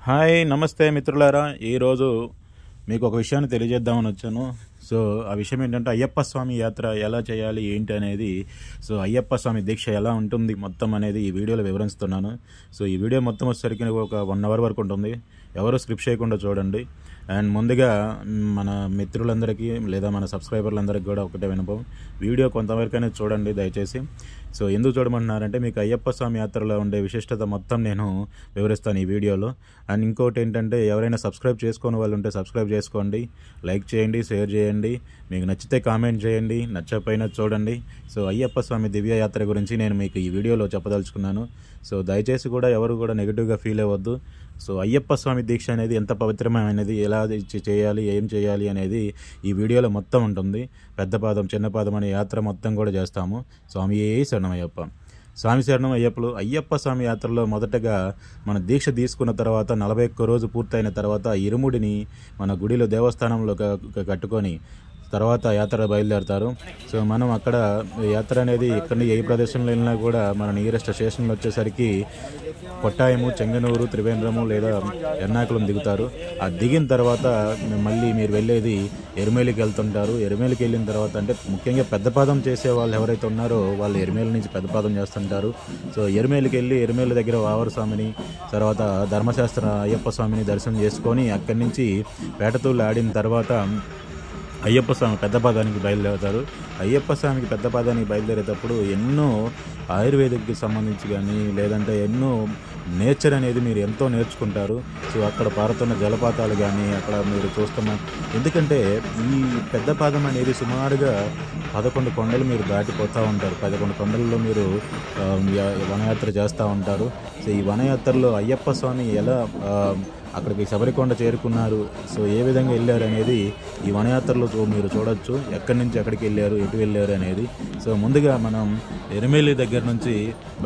Hi నమస్తే మిత్రులారా, ఈరోజు మీకు ఒక విషయాన్ని తెలియజేద్దామని వచ్చాను. సో ఆ విషయం ఏంటంటే అయ్యప్ప స్వామి యాత్ర ఎలా చేయాలి ఏంటి అనేది, సో అయ్యప్ప స్వామి దీక్ష ఎలా ఉంటుంది మొత్తం అనేది ఈ వీడియోలో వివరిస్తున్నాను. సో ఈ వీడియో మొత్తం వచ్చేసరికి ఒక 1 అవర్ వరకు ఉంటుంది. ఎవరు స్క్రిప్ట్ చేయకుండా చూడండి. అండ్ ముందుగా మన మిత్రులందరికీ లేదా మన సబ్స్క్రైబర్లందరికీ కూడా ఒకటే వినపం, వీడియో కొంతవరకైనా చూడండి దయచేసి. సో ఎందుకు చూడమంటున్నారంటే మీకు అయ్యప్ప స్వామి యాత్రలో ఉండే విశిష్టత మొత్తం నేను వివరిస్తాను ఈ వీడియోలో. అండ్ ఇంకోటి ఏంటంటే ఎవరైనా సబ్స్క్రైబ్ చేసుకునే వాళ్ళు ఉంటే సబ్స్క్రైబ్ చేసుకోండి, లైక్ చేయండి, షేర్ చేయండి, మీకు నచ్చితే కామెంట్ చేయండి, నచ్చకపోయినా చూడండి. సో అయ్యప్ప స్వామి దివ్య యాత్ర గురించి నేను మీకు ఈ వీడియోలో చెప్పదలుచుకున్నాను. సో దయచేసి కూడా ఎవరు కూడా నెగిటివ్గా ఫీల్ అవ్వద్దు. సో అయ్యప్ప స్వామి దీక్ష అనేది ఎంత పవిత్రమైనది, ఎలా చేయాలి, ఏం చేయాలి అనేది ఈ వీడియోలో మొత్తం ఉంటుంది. పెద్ద పాదం చిన్న పాదం అనే యాత్ర మొత్తం కూడా చేస్తాము. స్వామి శరణమయ్యప్ప. స్వామి శరణం అయ్యప్పలు. అయ్యప్ప స్వామి యాత్రలో మొదటగా మన దీక్ష తీసుకున్న తర్వాత 41 రోజు పూర్తయిన తర్వాత ఇరుముడిని మన గుడిలో దేవస్థానంలో కట్టుకొని తర్వాత యాత్ర బయలుదేరుతారు. సో మనం అక్కడ యాత్ర అనేది ఇక్కడ ఏ ప్రదేశంలో వెళ్ళినా కూడా మన నియరెస్ట్ స్టేషన్లో వచ్చేసరికి కొట్టాయము, చెంగనూరు, త్రివేంద్రము లేదా ఎర్నాకుళం దిగుతారు. ఆ దిగిన తర్వాత మళ్ళీ మీరు వెళ్ళేది ఎరుమేలికి వెళ్తుంటారు. ఎరుమేలికి వెళ్ళిన తర్వాత అంటే ముఖ్యంగా పెద్దపాదం చేసే వాళ్ళు ఎవరైతే ఉన్నారో వాళ్ళు ఎరుమేలి నుంచి పెద్దపాదం చేస్తుంటారు. సో ఎరుమేలికి వెళ్ళి ఎరుమేలి దగ్గర వావర స్వామిని, తర్వాత ధర్మశాస్త్ర అయ్యప్ప స్వామిని దర్శనం చేసుకొని అక్కడి నుంచి పేటతూళ్ళు ఆడిన తర్వాత అయ్యప్ప స్వామి పెద్దపాదానికి బయలుదేరుతారు. అయ్యప్ప స్వామికి పెద్దపాదానికి బయలుదేరేటప్పుడు ఎన్నో ఆయుర్వేదిక్కి సంబంధించి కానీ లేదంటే ఎన్నో నేచర్ అనేది మీరు ఎంతో నేర్చుకుంటారు. సో అక్కడ పారుతున్న జలపాతాలు కానీ అక్కడ మీరు చూస్తున్న, ఎందుకంటే ఈ పెద్దపాదం అనేది సుమారుగా 11 కొండలు మీరు దాటిపోతూ ఉంటారు. 11 కొండల్లో మీరు వనయాత్ర చేస్తూ ఉంటారు. సో ఈ వనయాత్రలో అయ్యప్ప స్వామి ఎలా అక్కడికి శబరికొండ చేరుకున్నారు, సో ఏ విధంగా వెళ్ళారు అనేది ఈ వనయాత్రలో మీరు చూడొచ్చు. ఎక్కడి నుంచి ఎక్కడికి వెళ్ళారు, ఎటు వెళ్ళారు అనేది. సో ముందుగా మనం ఎరుమేలి దగ్గర నుంచి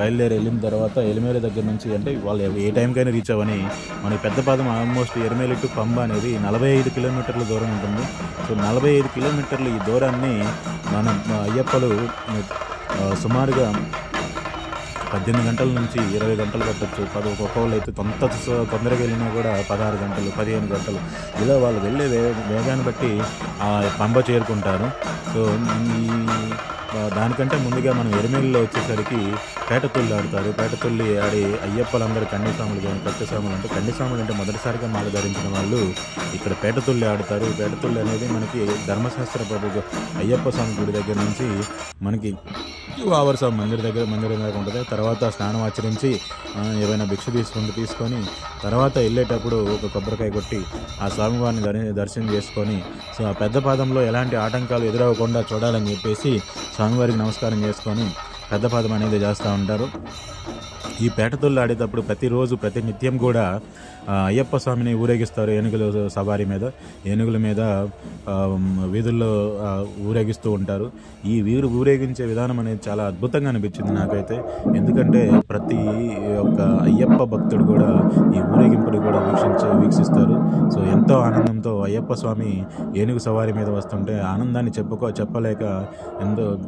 వెళ్ళిన తర్వాత ఎరుమేలి దగ్గర నుంచి అంటే వాళ్ళు ఏ టైంకైనా రీచ్ అవ్వని మనకి పెద్దపాదం ఆల్మోస్ట్ ఎరుమేలి టు పంబ అనేది 45 కిలోమీటర్ల దూరం ఉంటుంది. సో 45 కిలోమీటర్లు ఈ దూరాన్ని మనం అయ్యప్పలు సుమారుగా 18 గంటల నుంచి 20 గంటలు పట్టచ్చు. ఒక్కొక్కళ్ళు అయితే తొందరగా వెళ్ళినా కూడా 16 గంటలు, 15 గంటలు ఇలా వాళ్ళు వెళ్ళే వేగాన్ని బట్టి పంబ చేరుకుంటారు. సో దానికంటే ముందుగా మనం ఎరుమేలిలో వచ్చేసరికి పేటతుళ్ళు ఆడతారు. పేటతుల్లి ఆడి అయ్యప్పలందరూ కన్యస్వాములు కానీ కట్టస్వాములు అంటే కన్యస్వాములు అంటే మొదటిసారిగా మాల ధరించిన వాళ్ళు ఇక్కడ పేటతుల్లి ఆడతారు. ఈ పేటతుల్లి అనేది మనకి ధర్మశాస్త్ర ప్రభు అయ్యప్ప స్వామి గుడి దగ్గర నుంచి మనకి వావర స్వామి మందిరం దగ్గర ఉంటుంది. తర్వాత స్నానం ఆచరించి ఏవైనా భిక్ష తీసుకొని తర్వాత వెళ్ళేటప్పుడు ఒక కొబ్బరికాయ కొట్టి ఆ స్వామివారిని దర్శనం చేసుకొని సో ఆ పెద్ద పాదంలో ఎలాంటి ఆటంకాలు ఎదురవ్వకుండా చూడాలని చెప్పేసి స్వామివారికి నమస్కారం చేసుకొని పెద్ద పాదం అనేది చేస్తూ ఉంటారు. ఈ పేటతుళ్ళు ఆడేటప్పుడు ప్రతి నిత్యం కూడా అయ్యప్ప స్వామిని ఊరేగిస్తారు. ఏనుగుల మీద వీధుల్లో ఊరేగిస్తూ ఉంటారు. ఈ ఊరేగించే విధానం అనేది చాలా అద్భుతంగా అనిపించింది నాకైతే. ఎందుకంటే ప్రతి ఒక్క అయ్యప్ప భక్తుడు కూడా ఈ ఊరేగింపుని కూడా వీక్షిస్తారు. సో ఎంతో ఆనందంతో అయ్యప్ప స్వామి ఏనుగు సవారి మీద వస్తుంటే ఆనందాన్ని చెప్పలేక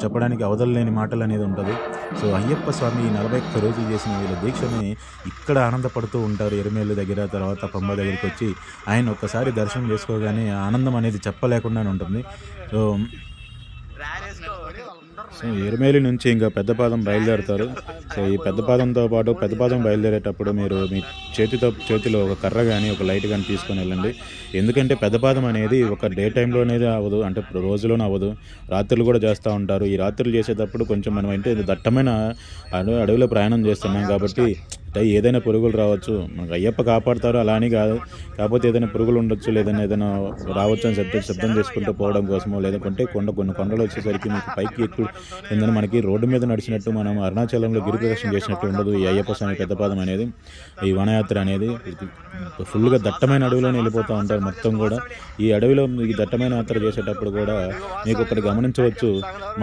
చెప్పడానికి అవధులేని మాటలు అనేది ఉంటుంది. సో అయ్యప్ప స్వామి 41 రోజులు చేసిన వీళ్ళ దీక్షని ఇక్కడ ఆనందపడుతూ ఉంటారు. ఎరుమేలు దగ్గర తర్వాత పంబ దగ్గరికి వచ్చి ఆయన ఒక్కసారి దర్శనం చేసుకోగానే ఆనందం అనేది చెప్పలేకుండానే ఉంటుంది. సో ఎరుమేలి నుంచి ఇంకా పెద్దపాదం బయలుదేరుతారు. సో ఈ పెద్దపాదంతో పాటు పెద్దపాదం బయలుదేరేటప్పుడు మీరు మీ చేతిలో ఒక కర్ర కానీ ఒక లైట్ కానీ తీసుకొని వెళ్ళండి. ఎందుకంటే పెద్దపాదం అనేది ఒక డే టైంలో అనేది అవ్వదు, అంటే రోజులోనే అవ్వదు, రాత్రులు కూడా చేస్తూ ఉంటారు. ఈ రాత్రులు చేసేటప్పుడు కొంచెం మనం అంటే దట్టమైన అడవిలో ప్రయాణం చేస్తున్నాం కాబట్టి ఏదైనా పురుగులు రావచ్చు. మనకు అయ్యప్ప కాపాడుతారు అలా అని కాదు, కాకపోతే ఏదైనా పురుగులు ఉండొచ్చు, ఏదైనా రావచ్చు అని శబ్దం చేసుకుంటూ పోవడం కోసమో, లేదంటే కొన్ని కొండలు వచ్చేసరికి మీకు పైకి ఎక్కువ ఏంటంటే మనకి రోడ్డు మీద నడిచినట్టు మనం అరుణాచలంలో గిరి ప్రదక్షిణ చేసినట్టు ఉండదు ఈ అయ్యప్ప స్వామి పెద్దపాదం అనేది. ఈ వనయాత్ర అనేది ఫుల్గా దట్టమైన అడవిలోనే వెళ్ళిపోతూ ఉంటారు మొత్తం కూడా. ఈ అడవిలో ఈ దట్టమైన యాత్ర చేసేటప్పుడు కూడా మీకు ఒకటి గమనించవచ్చు,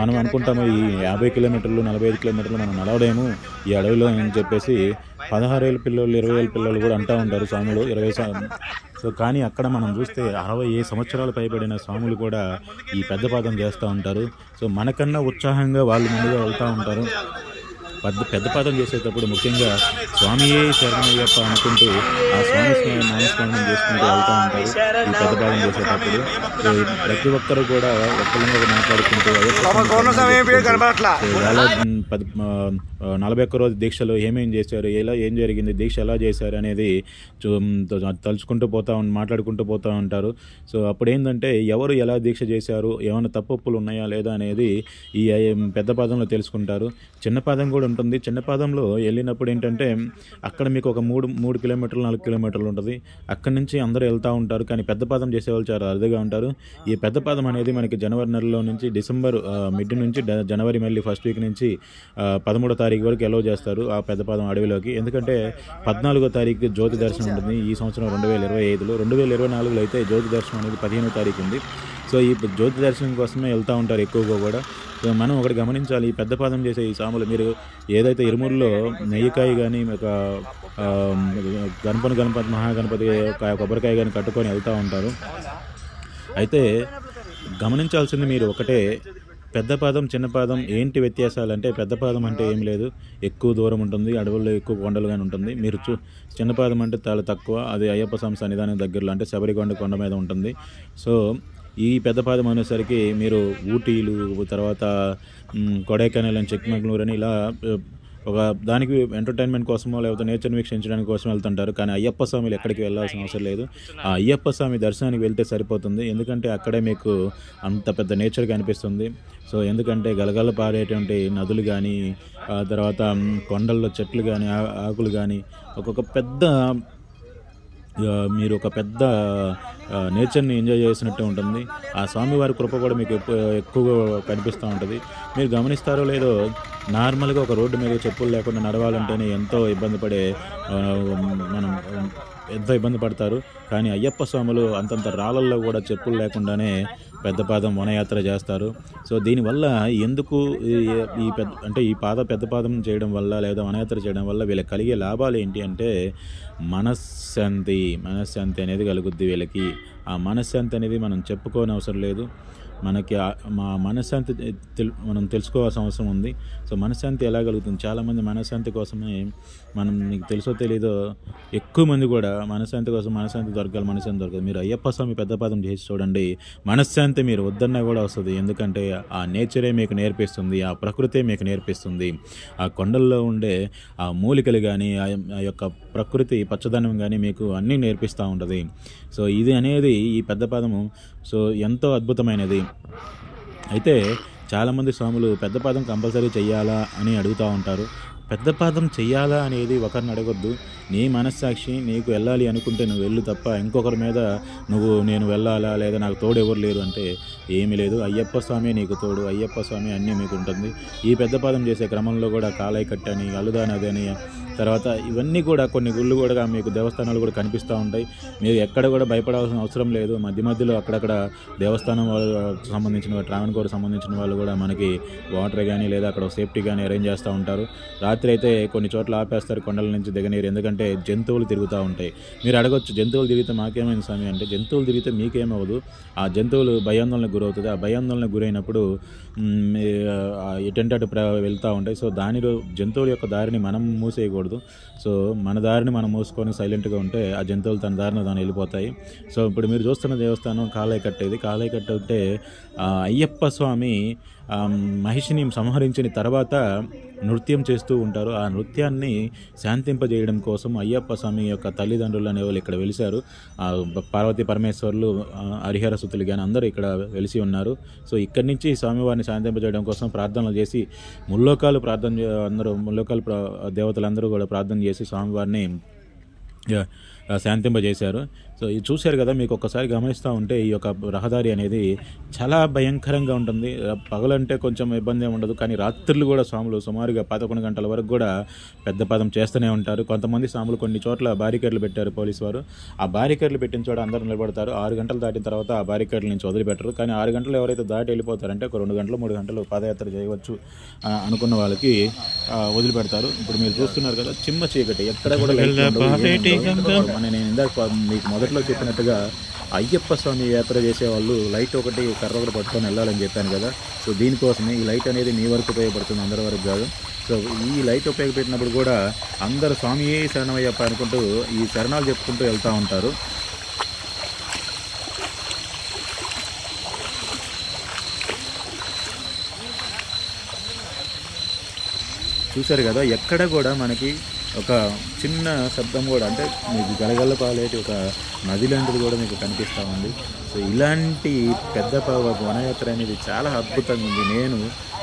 మనం అనుకుంటాము ఈ 50 కిలోమీటర్లు 45 కిలోమీటర్లు మనం నడవలేము ఈ అడవిలో అని చెప్పేసి 16 ఏళ్ళ పిల్లలు 20 ఏళ్ళ పిల్లలు కూడా అంటూ ఉంటారు స్వాములు 20. సో కానీ అక్కడ మనం చూస్తే 60 సంవత్సరాలు పైబడిన స్వాములు కూడా ఈ పెద్దపాదం చేస్తూ ఉంటారు. సో మనకన్నా ఉత్సాహంగా వాళ్ళు ముందుగా వెళ్తూ ఉంటారు. పెద్ద పాదం చేసేటప్పుడు ముఖ్యంగా స్వామియే శరణయ్యప్ప అనుకుంటూ ఆ స్వామి నామస్మరణం చేసుకుంటూ వెళ్తూ ఉంటారు ఈ పెద్ద పాదం చేసేటప్పుడు. ప్రతి ఒక్కరు కూడా ఒక్కరిగా మాట్లాడుకుంటూ 41 రోజు దీక్షలో ఏమేం చేశారు, ఏం జరిగింది, దీక్ష ఎలా చేశారు అనేది తలుచుకుంటూ మాట్లాడుకుంటూ పోతూ ఉంటారు. సో అప్పుడు ఏంటంటే ఎవరు ఎలా దీక్ష చేశారు, ఏమైనా తప్పులు ఉన్నాయా లేదా అనేది ఈ పెద్ద పాదంలో తెలుసుకుంటారు. చిన్న పాదం కూడా ఉంటుంది. చిన్న పాదంలో వెళ్ళినప్పుడు ఏంటంటే అక్కడ మీకు ఒక 3 కిలోమీటర్లు 4 కిలోమీటర్లు ఉంటుంది. అక్కడి నుంచి అందరూ వెళ్తూ ఉంటారు. కానీ పెద్ద పాదం చేసేవాళ్ళు చాలా అరుదుగా ఉంటారు. ఈ పెద్ద పాదం అనేది మనకి జనవరి నెలలో నుంచి డిసెంబర్ మిడ్ నుంచి జనవరి మళ్ళీ ఫస్ట్ వీక్ నుంచి 13వ తారీఖు వరకు ఎలవ్ చేస్తారు ఆ పెద్ద పాదం అడవిలోకి. ఎందుకంటే 14వ తారీఖు జ్యోతి దర్శనం ఉంటుంది ఈ సంవత్సరం 2025లో. 2024లో అయితే జ్యోతి దర్శనం అనేది 15వ తారీఖు ఉంది. సో ఈ జ్యోతి దర్శనం కోసమే వెళ్తూ ఉంటారు ఎక్కువగా కూడా. సో మనం ఒకటి గమనించాలి, ఈ పెద్ద పాదం చేసే ఈ సాములు మీరు ఏదైతే ఇరుముల్లో నెయ్యికాయ కానీ ఒక గణపతి మహాగణపతి కొబ్బరికాయ కానీ కట్టుకొని వెళ్తూ ఉంటారు. అయితే గమనించాల్సింది మీరు ఒకటే, పెద్ద పాదం చిన్న పాదం ఏంటి వ్యత్యాసాలు అంటే, పెద్ద పాదం అంటే ఏం లేదు, ఎక్కువ దూరం ఉంటుంది, అడవుల్లో ఎక్కువ కొండలు కానీ ఉంటుంది. మీరు చిన్న పాదం అంటే చాలా తక్కువ, అది అయ్యప్ప స్వామి సన్నిధానం దగ్గరలో అంటే శబరికొండ కొండ మీద ఉంటుంది. సో ఈ పెద్ద పాదం అనేసరికి మీరు ఊటీలు, తర్వాత కొడైకెనాల్ అని, చిక్మగళూరు అని ఇలా ఒక దానికి ఎంటర్టైన్మెంట్ కోసమో లేకపోతే నేచర్ని వీక్షించడానికి కోసం వెళ్తుంటారు. కానీ అయ్యప్ప స్వామిలు ఎక్కడికి వెళ్ళాల్సిన అవసరం లేదు. ఆ అయ్యప్ప స్వామి దర్శనానికి వెళ్తే సరిపోతుంది. ఎందుకంటే అక్కడే మీకు అంత పెద్ద నేచర్ కనిపిస్తుంది. సో ఎందుకంటే గలగల పారేటువంటి నదులు కానీ, తర్వాత కొండల్లో చెట్లు కానీ, ఆకులు కానీ, మీరు ఒక పెద్ద నేచర్ని ఎంజాయ్ చేసినట్టు ఉంటుంది. ఆ స్వామివారి కృప కూడా మీకు ఎక్కువగా కనిపిస్తూ ఉంటుంది. మీరు గమనిస్తారో లేదో, నార్మల్గా ఒక రోడ్డు మీద చెప్పులు లేకుండా నడవాలంటేనే ఎంతో ఇబ్బంది పడతారు. కానీ అయ్యప్ప స్వాములు అంతంత రాళ్ళల్లో కూడా చెప్పులు లేకుండానే పెద్ద పాదం వనయాత్ర చేస్తారు. సో దీనివల్ల ఎందుకు ఈ పెద్ద పాదం చేయడం వల్ల లేదా వనయాత్ర చేయడం వల్ల వీళ్ళకి కలిగే లాభాలు ఏంటి అంటే, మనశ్శాంతి అనేది కలుగుద్ది వీళ్ళకి. ఆ మనశ్శాంతి అనేది మనం చెప్పుకోని అవసరం లేదు. మనకి మా మనశ్శాంతి మనం తెలుసుకోవాల్సిన అవసరం ఉంది. సో మనశ్శాంతి ఎలా కలుగుతుంది? చాలామంది మనశ్శాంతి కోసమే, మీకు తెలుసో తెలీదో, ఎక్కువ మంది కూడా మనశ్శాంతి కోసం మనశ్శాంతి దొరకదు. మీరు అయ్యప్ప స్వామి పెద్ద పాదం చేసి చూడండి, మనశ్శాంతి మీరు వద్దన్నా కూడా వస్తుంది. ఎందుకంటే ఆ నేచరే మీకు నేర్పిస్తుంది, ఆ ప్రకృతే మీకు నేర్పిస్తుంది. ఆ కొండల్లో ఉండే ఆ మూలికలు కానీ, ఆ యొక్క ప్రకృతి పచ్చదనం కానీ మీకు అన్నీ నేర్పిస్తూ ఉంటుంది. సో ఇది అనేది ఈ పెద్ద పాదము సో ఎంతో అద్భుతమైనది. అయితే చాలామంది స్వాములు పెద్ద పాదం కంపల్సరీ చెయ్యాలా అని అడుగుతూ ఉంటారు. పెద్ద పాదం చెయ్యాలా అనేది ఒకరిని అడగొద్దు. నీ మనస్సాక్షి నీకు వెళ్ళాలి అనుకుంటే నువ్వు వెళ్ళు తప్ప ఇంకొకరి మీద నేను వెళ్ళాలా లేదా నాకు తోడు ఎవరు లేరు అంటే ఏమీ లేదు. అయ్యప్ప స్వామి నీకు తోడు, అయ్యప్ప స్వామి అన్నీ మీకు ఉంటుంది. ఈ పెద్ద పాదం చేసే క్రమంలో కూడా కాళాయి కట్టని, అలుదా నది అని, తర్వాత ఇవన్నీ కూడా కొన్ని గుళ్ళు కూడా మీకు దేవస్థానాలు కూడా కనిపిస్తూ ఉంటాయి. మీరు ఎక్కడ కూడా భయపడాల్సిన అవసరం లేదు. మధ్యలో అక్కడక్కడ దేవస్థానం సంబంధించిన ట్రావెన్కోర్ సంబంధించిన వాళ్ళు కూడా మనకి వాటర్ కానీ లేదా అక్కడ సేఫ్టీ కానీ అరేంజ్ చేస్తూ ఉంటారు. రాత్రి అయితే కొన్ని చోట్ల ఆపేస్తారు కొండల నుంచి దిగనీరు, ఎందుకంటే జంతువులు తిరుగుతూ ఉంటాయి. మీరు అడగొచ్చు, జంతువులు తిరిగితే మాకేమైంది స్వామి అంటే, జంతువులు తిరిగితే మీకేమవ్వదు, ఆ జంతువులు భయాందోళనకు గురవుతుంది. ఆ భయాందోళనకు గురైనప్పుడు ఎటంటే అటు వెళ్తూ ఉంటాయి. సో జంతువుల యొక్క దారిని మనం మూసేయకూడదు. సో మన దారిని మనం మూసుకొని సైలెంట్గా ఉంటే ఆ జంతువులు తన దారిని దాన్ని వెళ్ళిపోతాయి. సో ఇప్పుడు మీరు చూస్తున్న దేవస్థానం కాళాయి కట్టేది. కాళాయి కట్ట అంటే అయ్యప్ప స్వామి మహిషిని సంహరించిన తర్వాత నృత్యం చేస్తూ ఉంటారు. ఆ నృత్యాన్ని శాంతింపజేయడం కోసం అయ్యప్ప స్వామి యొక్క తల్లిదండ్రులు అనేవాళ్ళు ఇక్కడ వెలిశారు. పార్వతీ పరమేశ్వర్లు, హరిహర సుతులు కానీ అందరూ ఇక్కడ వెలిసి ఉన్నారు. సో ఇక్కడి నుంచి స్వామివారిని శాంతింపజేయడం కోసం ప్రార్థనలు చేసి ముల్లోకాలు దేవతలందరూ కూడా ప్రార్థన చేసి స్వామివారిని శాంతింపజేశారు. సో ఇది చూశారు కదా, మీకు ఒక్కసారి గమనిస్తూ ఉంటే ఈ యొక్క రహదారి అనేది చాలా భయంకరంగా ఉంటుంది. పగలంటే కొంచెం ఇబ్బంది ఉండదు, కానీ రాత్రులు కూడా స్వాములు సుమారుగా 11 గంటల వరకు కూడా పెద్ద పాదం చేస్తూనే ఉంటారు. కొంతమంది స్వాములు కొన్ని చోట్ల బారికేడ్లు పెట్టారు పోలీసు వారు. ఆ బారికేడ్లు పెట్టిన చోట అందరూ నిలబడతారు. 6 గంటలు దాటిన తర్వాత ఆ బారికేడ్ల నుంచి వదిలిపెట్టరు. కానీ 6 గంటలు ఎవరైతే దాటి వెళ్ళిపోతారంటే ఒక 2 గంటలు 3 గంటలు పాదయాత్ర చేయవచ్చు అనుకున్న వాళ్ళకి వదిలిపెడతారు. ఇప్పుడు మీరు చూస్తున్నారు కదా, చిమ్మ చీకటి, ఎక్కడ కూడా నేను ఇందాక మీకు మొదట్లో చివరిలో చెప్పినట్టుగా అయ్యప్ప స్వామి యాత్ర చేసేవాళ్ళు లైట్ ఒకటి కర్ర ఒకటి పట్టుకొని వెళ్ళాలని చెప్పాను కదా. సో దీనికోసమే ఈ లైట్ అనేది మీ వరకు ఉపయోగపడుతుంది, అందరి వరకు కాదు. సో ఈ లైట్ ఉపయోగపెట్టినప్పుడు కూడా అందరూ స్వామియే శరణమయ్యప్ప అనుకుంటూ ఈ శరణాలు చెప్పుకుంటూ వెళ్తూ ఉంటారు. చూశారు కదా, ఎక్కడ కూడా మనకి ఒక చిన్న శబ్దం కూడా, అంటే మీకు గలగల పాలేటి ఒక నది లాంటిది కూడా మీకు కనిపిస్తూ ఉంది. సో ఇలాంటి పెద్ద వనయాత్ర అనేది చాలా అద్భుతంగా ఉంది. నేను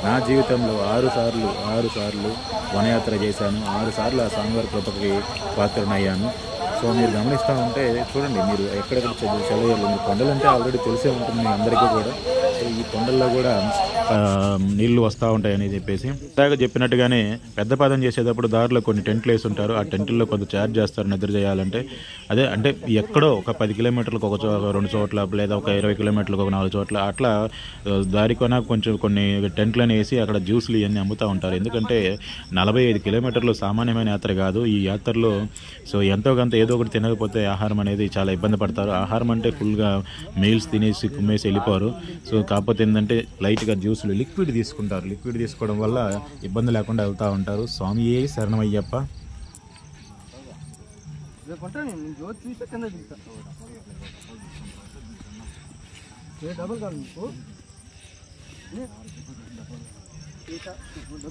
నా జీవితంలో 6 సార్లు వనయాత్ర చేశాను. 6 సార్లు ఆ స్వామివారి కృపకి పాత్రనయ్యాను. సో మీరు గమనిస్తూ ఉంటే చూడండి, మీరు ఎక్కడెక్కడ చదివేయాలి. మీరు కొండలంటే ఆల్రెడీ తెలిసే ఉంటుంది మీ అందరికీ కూడా. సో ఈ కొండల్లో కూడా నీళ్లు వస్తూ ఉంటాయని చెప్పేసి ఇందాక చెప్పినట్టుగానే పెద్ద పాదం చేసేటప్పుడు దారిలో కొన్ని టెంట్లు వేసి ఉంటారు. ఆ టెంట్లో కొంత ఛార్జ్ చేస్తారు నిద్ర చేయాలంటే. అదే అంటే ఎక్కడో ఒక 10 కిలోమీటర్లకు ఒక 2 చోట్ల, లేదా ఒక 20 కిలోమీటర్లకు ఒక 4 చోట్ల అట్లా దారి కొన కొంచెం కొన్ని టెంట్లను వేసి అక్కడ జ్యూస్లు ఇవన్నీ అమ్ముతూ ఉంటారు. ఎందుకంటే 45 కిలోమీటర్లు సామాన్యమైన యాత్ర కాదు. ఈ యాత్రలో సో ఎంతో కొంత ఏదో ఒకటి తినకపోతే ఆహారం అనేది చాలా ఇబ్బంది పడతారు. ఆహారం అంటే ఫుల్గా మీల్స్ తినేసి కుమ్మేసి వెళ్ళిపోరు. సో కాకపోతే ఏంటంటే లైట్గా జ్యూస్లు, లిక్విడ్ తీసుకుంటారు. లిక్విడ్ తీసుకోవడం వల్ల ఇబ్బంది లేకుండా వెళ్తూ ఉంటారు. స్వామియే శరణమయ్యప్ప.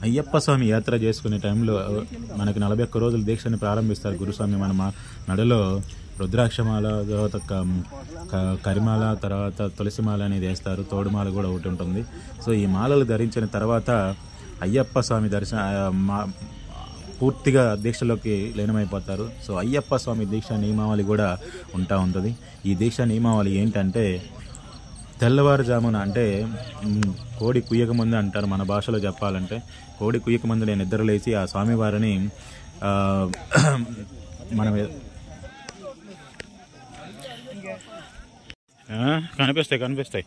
అయ్యప్ప స్వామి యాత్ర చేసుకునే టైంలో మనకి 41 రోజుల దీక్షని ప్రారంభిస్తారు గురుస్వామి. మన నడలో రుద్రాక్షమాల, తర్వాత కరిమాల, తర్వాత తులసిమాల అనేది వేస్తారు. తోడుమాల కూడా ఒకటి ఉంటుంది. సో ఈ మాలలు ధరించిన తర్వాత అయ్యప్ప స్వామి పూర్తిగా దీక్షలోకి లీనమైపోతారు. సో అయ్యప్ప స్వామి దీక్ష నియమావళి కూడా ఉంటుంది. ఈ దీక్ష నియమావళి ఏంటంటే, తెల్లవారుజామున అంటే కోడి కుయ్యకముందు అంటారు మన భాషలో చెప్పాలంటే. కోడి కుయ్యకముందు నేను నిద్రలేసి ఆ స్వామివారిని మనం కనిపిస్తాయి.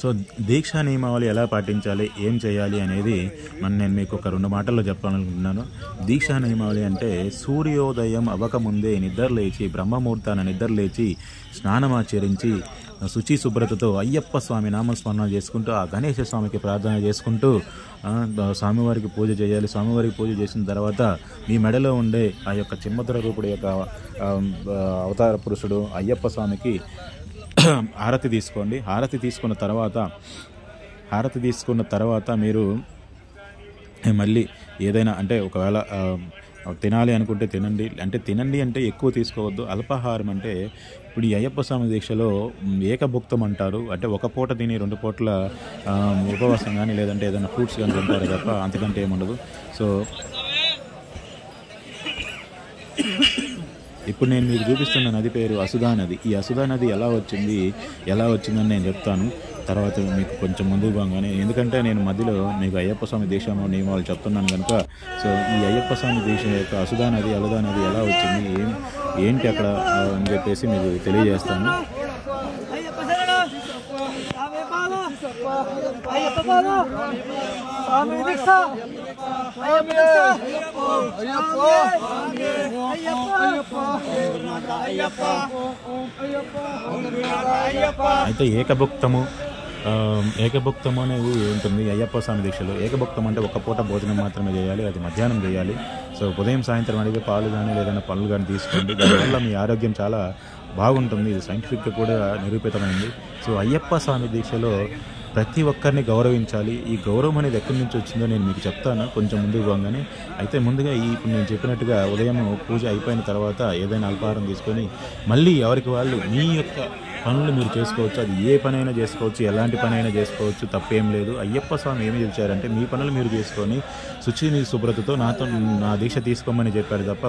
సో దీక్షా నియమావళి ఎలా పాటించాలి, ఏం చేయాలి అనేది నేను మీకు ఒక 2 మాటల్లో చెప్పాలనుకుంటున్నాను. దీక్షా నియమావళి అంటే సూర్యోదయం అవ్వకముందే నిద్రలేచి, బ్రహ్మముహూర్తాన నిద్రలేచి, స్నానమాచరించి, శుచి శుభ్రతతో అయ్యప్ప స్వామి నామస్మరణ చేసుకుంటూ, ఆ గణేశ స్వామికి ప్రార్థన చేసుకుంటూ స్వామివారికి పూజ చేయాలి. స్వామివారికి పూజ చేసిన తర్వాత మీ మెడలో ఉండే ఆ యొక్క చిమ్మద్ర రూపుడు యొక్క అవతార పురుషుడు అయ్యప్ప స్వామికి హారతి తీసుకోండి. హారతి తీసుకున్న తర్వాత మీరు మళ్ళీ ఏదైనా అంటే ఒకవేళ తినాలి అనుకుంటే తినండి అంటే ఎక్కువ తీసుకోవద్దు. అల్పాహారం అంటే ఇప్పుడు ఈ అయ్యప్ప స్వామి దీక్షలో ఏకభుక్తం అంటారు. అంటే ఒక పూట తిని 2 పూటల ఉపవాసం కానీ లేదంటే ఏదైనా ఫ్రూట్స్ కానీ తింటారు తప్ప అంతకంటే ఏముండదు. సో ఇప్పుడు నేను మీకు చూపిస్తున్న నది పేరు అసుదా నది. ఈ అసుదా నది ఎలా వచ్చిందని నేను చెప్తాను తర్వాత మీకు కొంచెం ముందుకు పోగానే. ఎందుకంటే నేను మధ్యలో మీకు అయ్యప్ప స్వామి దీక్ష నియమాలు చెప్తున్నాను కనుక. సో ఈ అయ్యప్ప స్వామి దీక్ష యొక్క అసుదా నది ఎలా వచ్చింది, ఏంటి అక్కడ అని చెప్పేసి మీకు తెలియజేస్తాను. అయితే ఏకభుక్తము అనేది ఉంటుంది అయ్యప్ప స్వామి దీక్షలో. ఏకభుక్తం అంటే ఒక పూట భోజనం మాత్రమే చేయాలి, అది మధ్యాహ్నం చేయాలి. సో ఉదయం సాయంత్రం అడిగే పాలు కానీ లేదన్నా పళ్ళు కానీ తీసుకోండి. దానివల్ల మీ ఆరోగ్యం చాలా బాగుంటుంది. ఇది సైంటిఫిక్గా కూడా నిరూపితమైంది. సో అయ్యప్ప స్వామి దీక్షలో ప్రతి ఒక్కరిని గౌరవించాలి. ఈ గౌరవం అనేది ఎక్కడి నుంచి వచ్చిందో నేను మీకు చెప్తాను కొంచెం ముందుకు పోగానే. అయితే ముందుగా ఇప్పుడు నేను చెప్పినట్టుగా ఉదయం పూజ అయిపోయిన తర్వాత ఏదైనా అల్పాహారం తీసుకొని మళ్ళీ ఎవరికి వాళ్ళు మీ యొక్క పనులు మీరు చేసుకోవచ్చు. అది ఏ పనైనా చేసుకోవచ్చు, ఎలాంటి పనైనా చేసుకోవచ్చు, తప్పేం లేదు. అయ్యప్ప స్వామి ఏమి చెప్పారంటే మీ పనులు మీరు చేసుకొని శుచి శుభ్రతతో నా దీక్ష తీసుకోమని చెప్పారు తప్ప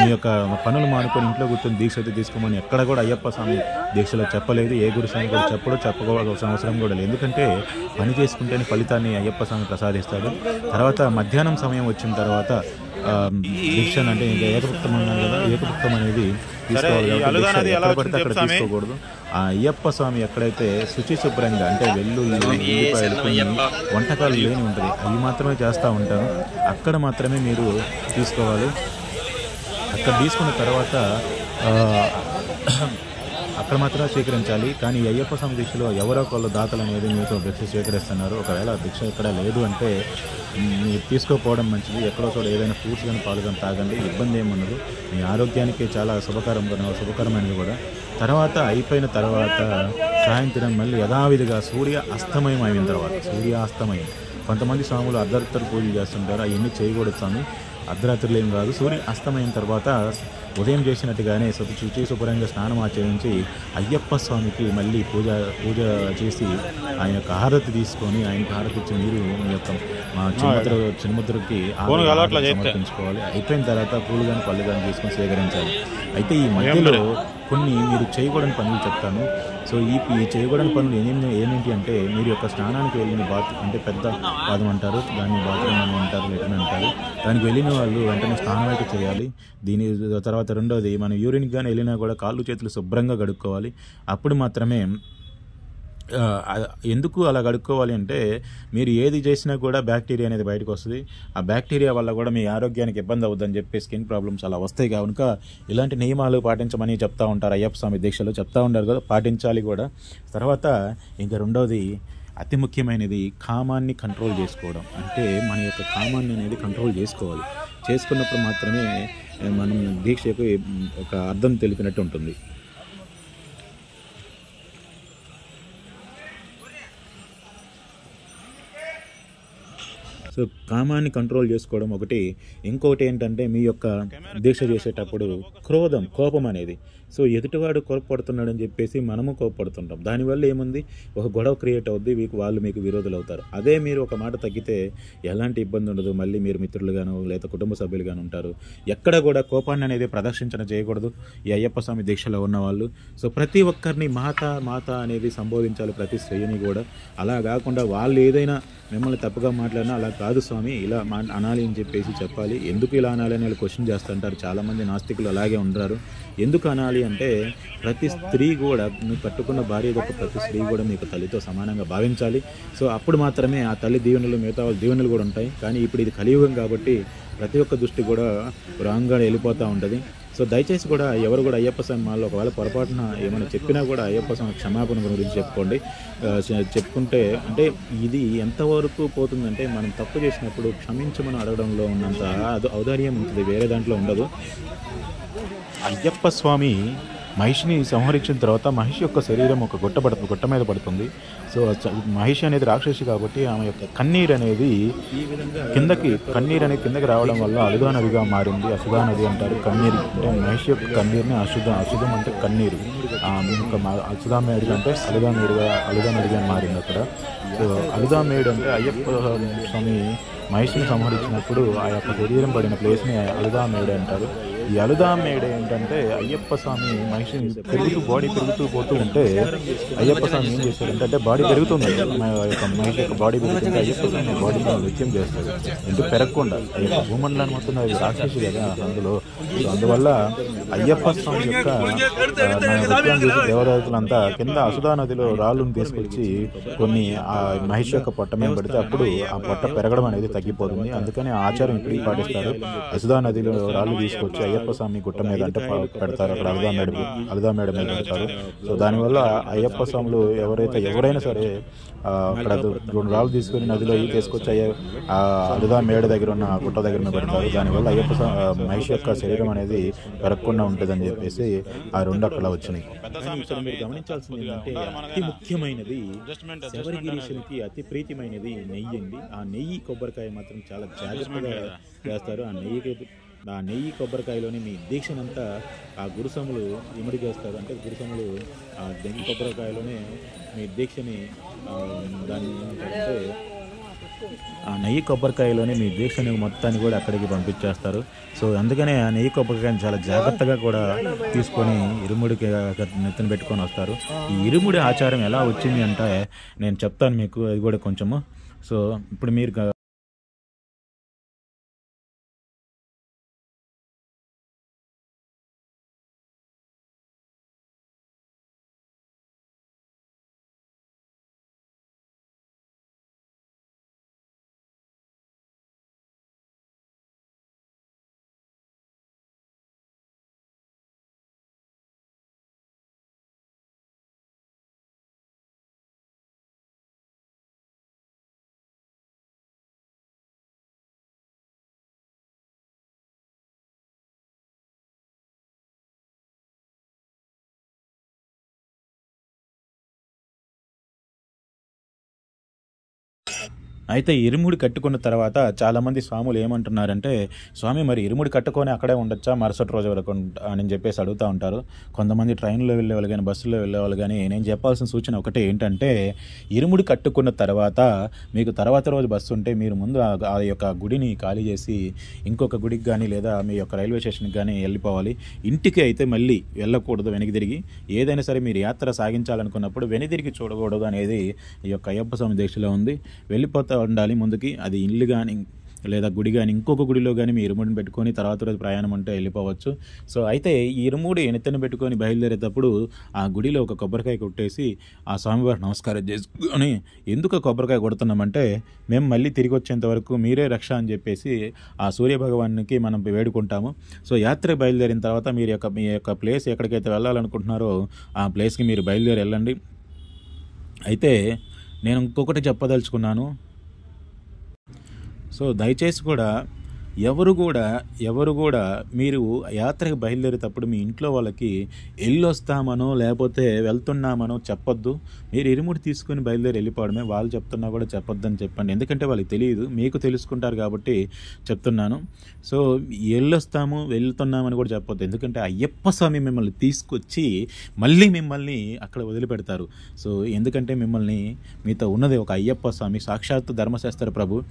మీ యొక్క పనులు మానుకొని ఇంట్లో కూర్చొని దీక్ష తీసుకోమని ఎక్కడ కూడా అయ్యప్ప స్వామి దీక్షలో చెప్పలేదు. ఏ గురు స్వామి కూడా చెప్పుకోవాల్సిన అవసరం కూడా లేదు. ఎందుకంటే పని చేసుకుంటేనే ఫలితాన్ని అయ్యప్ప స్వామి ప్రసాదిస్తాడు. తర్వాత మధ్యాహ్నం సమయం వచ్చిన తర్వాత దీక్ష అంటే ఇంకా ఏకభుక్తం అన్నారు కదా, ఏకభుక్తం అనేది తీసుకోవాలి. ఎక్కడ పడితే అక్కడ తీసుకోకూడదు. ఆ అయ్యప్ప స్వామి ఎక్కడైతే శుచి శుభ్రంగా అంటే వెల్లుల్లి ఉల్లిపాయలు కొన్ని వంటకాలు లేని ఉంటుంది అవి మాత్రమే చేస్తూ ఉంటారు. అక్కడ మాత్రమే మీరు తీసుకోవాలి. అక్కడ తీసుకున్న తర్వాత అక్కడ మాత్రమే స్వీకరించాలి. కానీ ఈ అయ్యప్ప స్వామి దీక్షలో ఎవరో ఒకళ్ళు దాతలు అనేది మీతో భిక్ష స్వీకరిస్తున్నారు. ఒకవేళ భిక్ష ఇక్కడ లేదు అంటే మీరు తీసుకోకపోవడం మంచిది. ఎక్కడో చోట ఏదైనా ఫ్రూట్స్ కానీ పాలు కానీ తాగండి, ఇబ్బంది ఏముండదు. మీ ఆరోగ్యానికి చాలా శుభకరమైనది కూడా. తర్వాత అయిపోయిన తర్వాత సాయంత్రం మళ్ళీ యథావిధిగా సూర్య అస్తమయం అయిన తర్వాత కొంతమంది స్వాములు అర్ధరాత్రి పూజలు చేస్తుంటారు. అవన్నీ చేయకూడదు స్వామి. అర్ధరాత్రులు ఏం కాదు, సూర్య అస్తమయం తర్వాత ఉదయం చేసినట్టుగానే శుచి శుభ్రంగా స్నానం ఆచరించి అయ్యప్ప స్వామికి మళ్ళీ పూజ చేసి ఆయన యొక్క హారతి తీసుకొని ఆయనకు హారతి ఇచ్చి మీరు మీ యొక్క చిన్ముద్రకి సమర్పించుకోవాలి. అయిపోయిన తర్వాత పూలు కానీ పళ్ళు కానీ తీసుకొని స్వీకరించాలి. అయితే ఈ మధ్యలో కొన్ని మీరు చేయకూడని పనులు చెప్తాను. సో ఈ చేయకూడని పనులు ఏమేంటి అంటే మీరు యొక్క స్నానానికి వెళ్ళిన అంటే పెద్ద పాదం అంటారు, దాన్ని బాత్రూమ్ అని అంటారు, లెట్రిన్ అంటారు. దానికి వెళ్ళిన వాళ్ళు వెంటనే స్నానం అయితే చేయాలి. దీని తర్వాత రెండోది మనం యూరిన్కి కానీ వెళ్ళినా కూడా కాళ్ళు చేతులు శుభ్రంగా కడుక్కోవాలి. అప్పుడు మాత్రమే ఎందుకు అలా కడుక్కోవాలి అంటే మీరు ఏది చేసినా కూడా బ్యాక్టీరియా అనేది బయటకు వస్తుంది. ఆ బ్యాక్టీరియా వల్ల కూడా మీ ఆరోగ్యానికి ఇబ్బంది అవుతుందని చెప్పి స్కిన్ ప్రాబ్లమ్స్ అలా వస్తాయి. కనుక ఇలాంటి నియమాలు పాటించమని చెప్తా ఉంటారు అయ్యప్ప స్వామి దీక్షలు, చెప్తా ఉంటారు కదా, పాటించాలి కూడా. తర్వాత ఇంకా రెండవది అతి ముఖ్యమైనది కామాన్ని కంట్రోల్ చేసుకోవడం. అంటే మన యొక్క కామాన్ని అనేది కంట్రోల్ చేసుకోవాలి. చేసుకున్నప్పుడు మాత్రమే మనం దీక్షకు ఒక అర్థం తెలిపినట్టు ఉంటుంది. సో కామాన్ని కంట్రోల్ చేసుకోవడం ఒకటి. ఇంకొకటి ఏంటంటే మీ యొక్క దీక్ష చేసేటప్పుడు కోపం అనేది, సో ఎదుటివాడు కోపపడుతున్నాడని చెప్పేసి మనము కోపపడుతుంటాం. దానివల్ల ఏముంది, ఒక గొడవ క్రియేట్ అవుద్ది, వాళ్ళు మీకు విరోధులు అవుతారు. అదే మీరు ఒక మాట తగ్గితే ఎలాంటి ఇబ్బంది ఉండదు. మళ్ళీ మీరు మిత్రులుగాను లేదా కుటుంబ సభ్యులుగాను ఉంటారు. ఎక్కడ కూడా కోపాన్ని అనేది ప్రదర్శించడం చేయకూడదు ఈ అయ్యప్ప స్వామి దీక్షలో ఉన్న వాళ్ళు. సో ప్రతి ఒక్కరిని మాత అనేది సంబోధించాలి, ప్రతి స్త్రీని కూడా. అలా కాకుండా వాళ్ళు ఏదైనా మిమ్మల్ని తప్పుగా మాట్లాడినా అలా కాదు స్వామి ఇలా అనాలి అని చెప్పేసి చెప్పాలి. ఎందుకు ఇలా అనాలి అని క్వశ్చన్ చేస్తుంటారు చాలామంది నాస్తికులు, అలాగే ఉంటారు. ఎందుకు అనాలి అంటే ప్రతి స్త్రీ కూడా, మీకు కట్టుకున్న భార్య యొక్క ప్రతి స్త్రీ కూడా మీకు తల్లితో సమానంగా భావించాలి. సో అప్పుడు మాత్రమే ఆ తల్లి దీవెనలు, మిగతా వాళ్ళ దీవెనలు కూడా ఉంటాయి. కానీ ఇప్పుడు ఇది కలియుగం కాబట్టి ప్రతి ఒక్క దృష్టి కూడా రాంగ్గా వెళ్ళిపోతూ ఉంటుంది. సో దయచేసి కూడా ఎవరు కూడా అయ్యప్ప స్వామి మాల్లో ఒకవేళ పొరపాటున ఏమైనా చెప్పినా కూడా అయ్యప్ప స్వామి క్షమాపణ గురించి చెప్పుకోండి. చెప్పుకుంటే అంటే ఇది ఎంతవరకు పోతుందంటే మనం తప్పు చేసినప్పుడు క్షమించమని అడగడంలో ఉన్నంత ఔదార్యం ఉంటుంది, వేరే దాంట్లో ఉండదు. అయ్యప్ప స్వామి మహిషిని సంహరించిన తర్వాత మహిషి యొక్క శరీరం ఒక గుట్ట మీద పడుతుంది. సో మహిషి అనేది రాక్షసి కాబట్టి ఆమె యొక్క కన్నీరు అనేది కిందకి రావడం వల్ల అలుదా నదిగా మారింది. అసుదా నది అంటారు కన్నీరు. అంటే మహిషి యొక్క కన్నీరుని అశుద్ధం అంటే కన్నీరు. అసుదా మేడు అంటే అలుదా నదిగా మారింది అక్కడ. సో అలుదా మేడు అంటే అయ్యప్ప స్వామి మహిషిని సంహరించినప్పుడు ఆ యొక్క శరీరం పడిన ప్లేస్ని అలుదా మేడు అంటారు. ఈ అలుదా మేడ ఏంటంటే అయ్యప్ప స్వామి మనిషిని బాడీ పెరుగుతూ పోతూ ఉంటే అయ్యప్ప స్వామి ఏం చేస్తాడంటే, అంటే బాడీ పెరుగుతుంది, మనిషి యొక్క బాడీ పెరుగుతుంటే అయ్యప్ప స్వామి బాడీ నృత్యం చేస్తాడు. ఎందుకు పెరగకుండా, అయ్యప్ప భూమండలాన్ని మొత్తం రాక్షసి కదా అందులో. అందువల్ల అయ్యప్ప స్వామి యొక్క నృత్యం చూసి దేవదేవతలంతా కింద అసుదా నదిలో రాళ్ళను తీసుకొచ్చి కొన్ని ఆ మహిషి యొక్క పొట్ట మీద పెడితే అప్పుడు ఆ పొట్ట పెరగడం అనేది తగ్గిపోతుంది. అందుకని ఆచారం ఇప్పటికీ పాటిస్తారు. అసుదా నదిలో రాళ్ళు తీసుకొచ్చి అయ్యప్ప స్వామి గుట్ట మీద అంటే పెడతారు, అక్కడ అలుదా మేడ మీద పెడతారు. సో దానివల్ల అయ్యప్ప స్వాములు ఎవరైనా సరే అక్కడ రెండు రాళ్ళు తీసుకొని నదిలో తీసుకొచ్చి అలుదా మేడ దగ్గర ఉన్న గుట్ట దగ్గర పెడతారు. దానివల్ల అయ్యప్ప మహిషి యొక్క శరీరం అనేది పెరగకుండా ఉంటుందని చెప్పేసి ఆ రెండు అక్కడ వచ్చినాయి. మీరు గమనించాల్సింది ఏంటంటే అతి ముఖ్యమైనది శబరిగిరీశునికి అతి ప్రీతిమైనది నెయ్యి అండి. ఆ నెయ్యి కొబ్బరికాయ మాత్రం చాలా జాగ్రత్తగా చేస్తారు. ఆ నెయ్యి కొబ్బరికాయలోని మీ దీక్షనంతా ఆ గురుసములు ఇమిడి చేస్తారు. అంటే గురుసములు ఆ నెయ్యి కొబ్బరికాయలోనే మీ దీక్షని దాన్ని ఏమంటారంటే ఆ నెయ్యి కొబ్బరికాయలోనే మీ దీక్షని మొత్తాన్ని కూడా అక్కడికి పంపించేస్తారు. సో అందుకనే ఆ నెయ్యి కొబ్బరికాయని చాలా జాగ్రత్తగా కూడా తీసుకొని ఇరుముడికి నెత్తిన పెట్టుకొని వస్తారు. ఈ ఇరుముడి ఆచారం ఎలా వచ్చింది అంటే నేను చెప్తాను మీకు, అది కూడా కొంచెము. సో ఇప్పుడు మీరు అయితే ఇరుముడి కట్టుకున్న తర్వాత చాలామంది స్వాములు ఏమంటున్నారంటే, స్వామి మరి ఇరుముడి కట్టుకొని అక్కడే ఉండొచ్చా మరుసటి రోజు వరకు అని చెప్పేసి అడుగుతూ ఉంటారు. కొంతమంది ట్రైన్లో వెళ్ళేవాళ్ళు కానీ, బస్సులో వెళ్ళేవాళ్ళు కానీ, నేను చెప్పాల్సిన సూచన ఒకటే ఏంటంటే, ఇరుముడి కట్టుకున్న తర్వాత మీకు తర్వాత రోజు బస్సు ఉంటే మీరు ముందు ఆ యొక్క గుడిని ఖాళీ చేసి ఇంకొక గుడికి కానీ లేదా మీ యొక్క రైల్వే స్టేషన్కి కానీ వెళ్ళిపోవాలి. ఇంటికి అయితే మళ్ళీ వెళ్ళకూడదు వెనక్కి తిరిగి. ఏదైనా సరే మీరు యాత్ర సాగించాలనుకున్నప్పుడు వెనుదిరిగి చూడకూడదు అనేది ఈ యొక్క అయ్యప్ప స్వామి దీక్షలో ఉంది. వెళ్ళిపోతూ ఉండాలి ముందుకి. అది ఇల్లు కానీ లేదా గుడి కానీ ఇంకొక గుడిలో కానీ మీ ఇరుముడిని పెట్టుకొని తర్వాత రోజు ప్రయాణం అంటే వెళ్ళిపోవచ్చు. సో అయితే ఈ ఇరుముడి ఎనెత్తని పెట్టుకొని బయలుదేరేటప్పుడు ఆ గుడిలో ఒక కొబ్బరికాయ కొట్టేసి ఆ స్వామివారి నమస్కారం చేసుకొని, ఎందుకు కొబ్బరికాయ కొడుతున్నామంటే మేము మళ్ళీ తిరిగి వచ్చేంత వరకు మీరే రక్ష అని చెప్పేసి ఆ సూర్యభగవానికి మనం వేడుకుంటాము. సో యాత్ర బయలుదేరిన తర్వాత మీ యొక్క ప్లేస్ ఎక్కడికైతే వెళ్ళాలనుకుంటున్నారో ఆ ప్లేస్కి మీరు బయలుదేరి వెళ్ళండి. అయితే నేను ఇంకొకటి చెప్పదలుచుకున్నాను. సో దయచేసి కూడా ఎవరు కూడా మీరు యాత్రకు బయలుదేరేటప్పుడు మీ ఇంట్లో వాళ్ళకి వెళ్ళొస్తామనో లేకపోతే వెళ్తున్నామనో చెప్పొద్దు. మీరు ఇరుముడి తీసుకుని బయలుదేరి వెళ్ళిపోవడమే. వాళ్ళు చెప్తున్నా కూడా చెప్పొద్దని చెప్పండి. ఎందుకంటే వాళ్ళకి తెలియదు, మీకు తెలుసుకుంటారు కాబట్టి చెప్తున్నాను. సో వెళ్ళొస్తాము వెళ్తున్నామని కూడా చెప్పొద్దు. ఎందుకంటే అయ్యప్ప స్వామి మిమ్మల్ని తీసుకొచ్చి మళ్ళీ మిమ్మల్ని అక్కడ వదిలిపెడతారు. సో ఎందుకంటే మీతో ఉన్నది ఒక అయ్యప్ప స్వామి, సాక్షాత్తు ధర్మశాస్త్ర ప్రభు.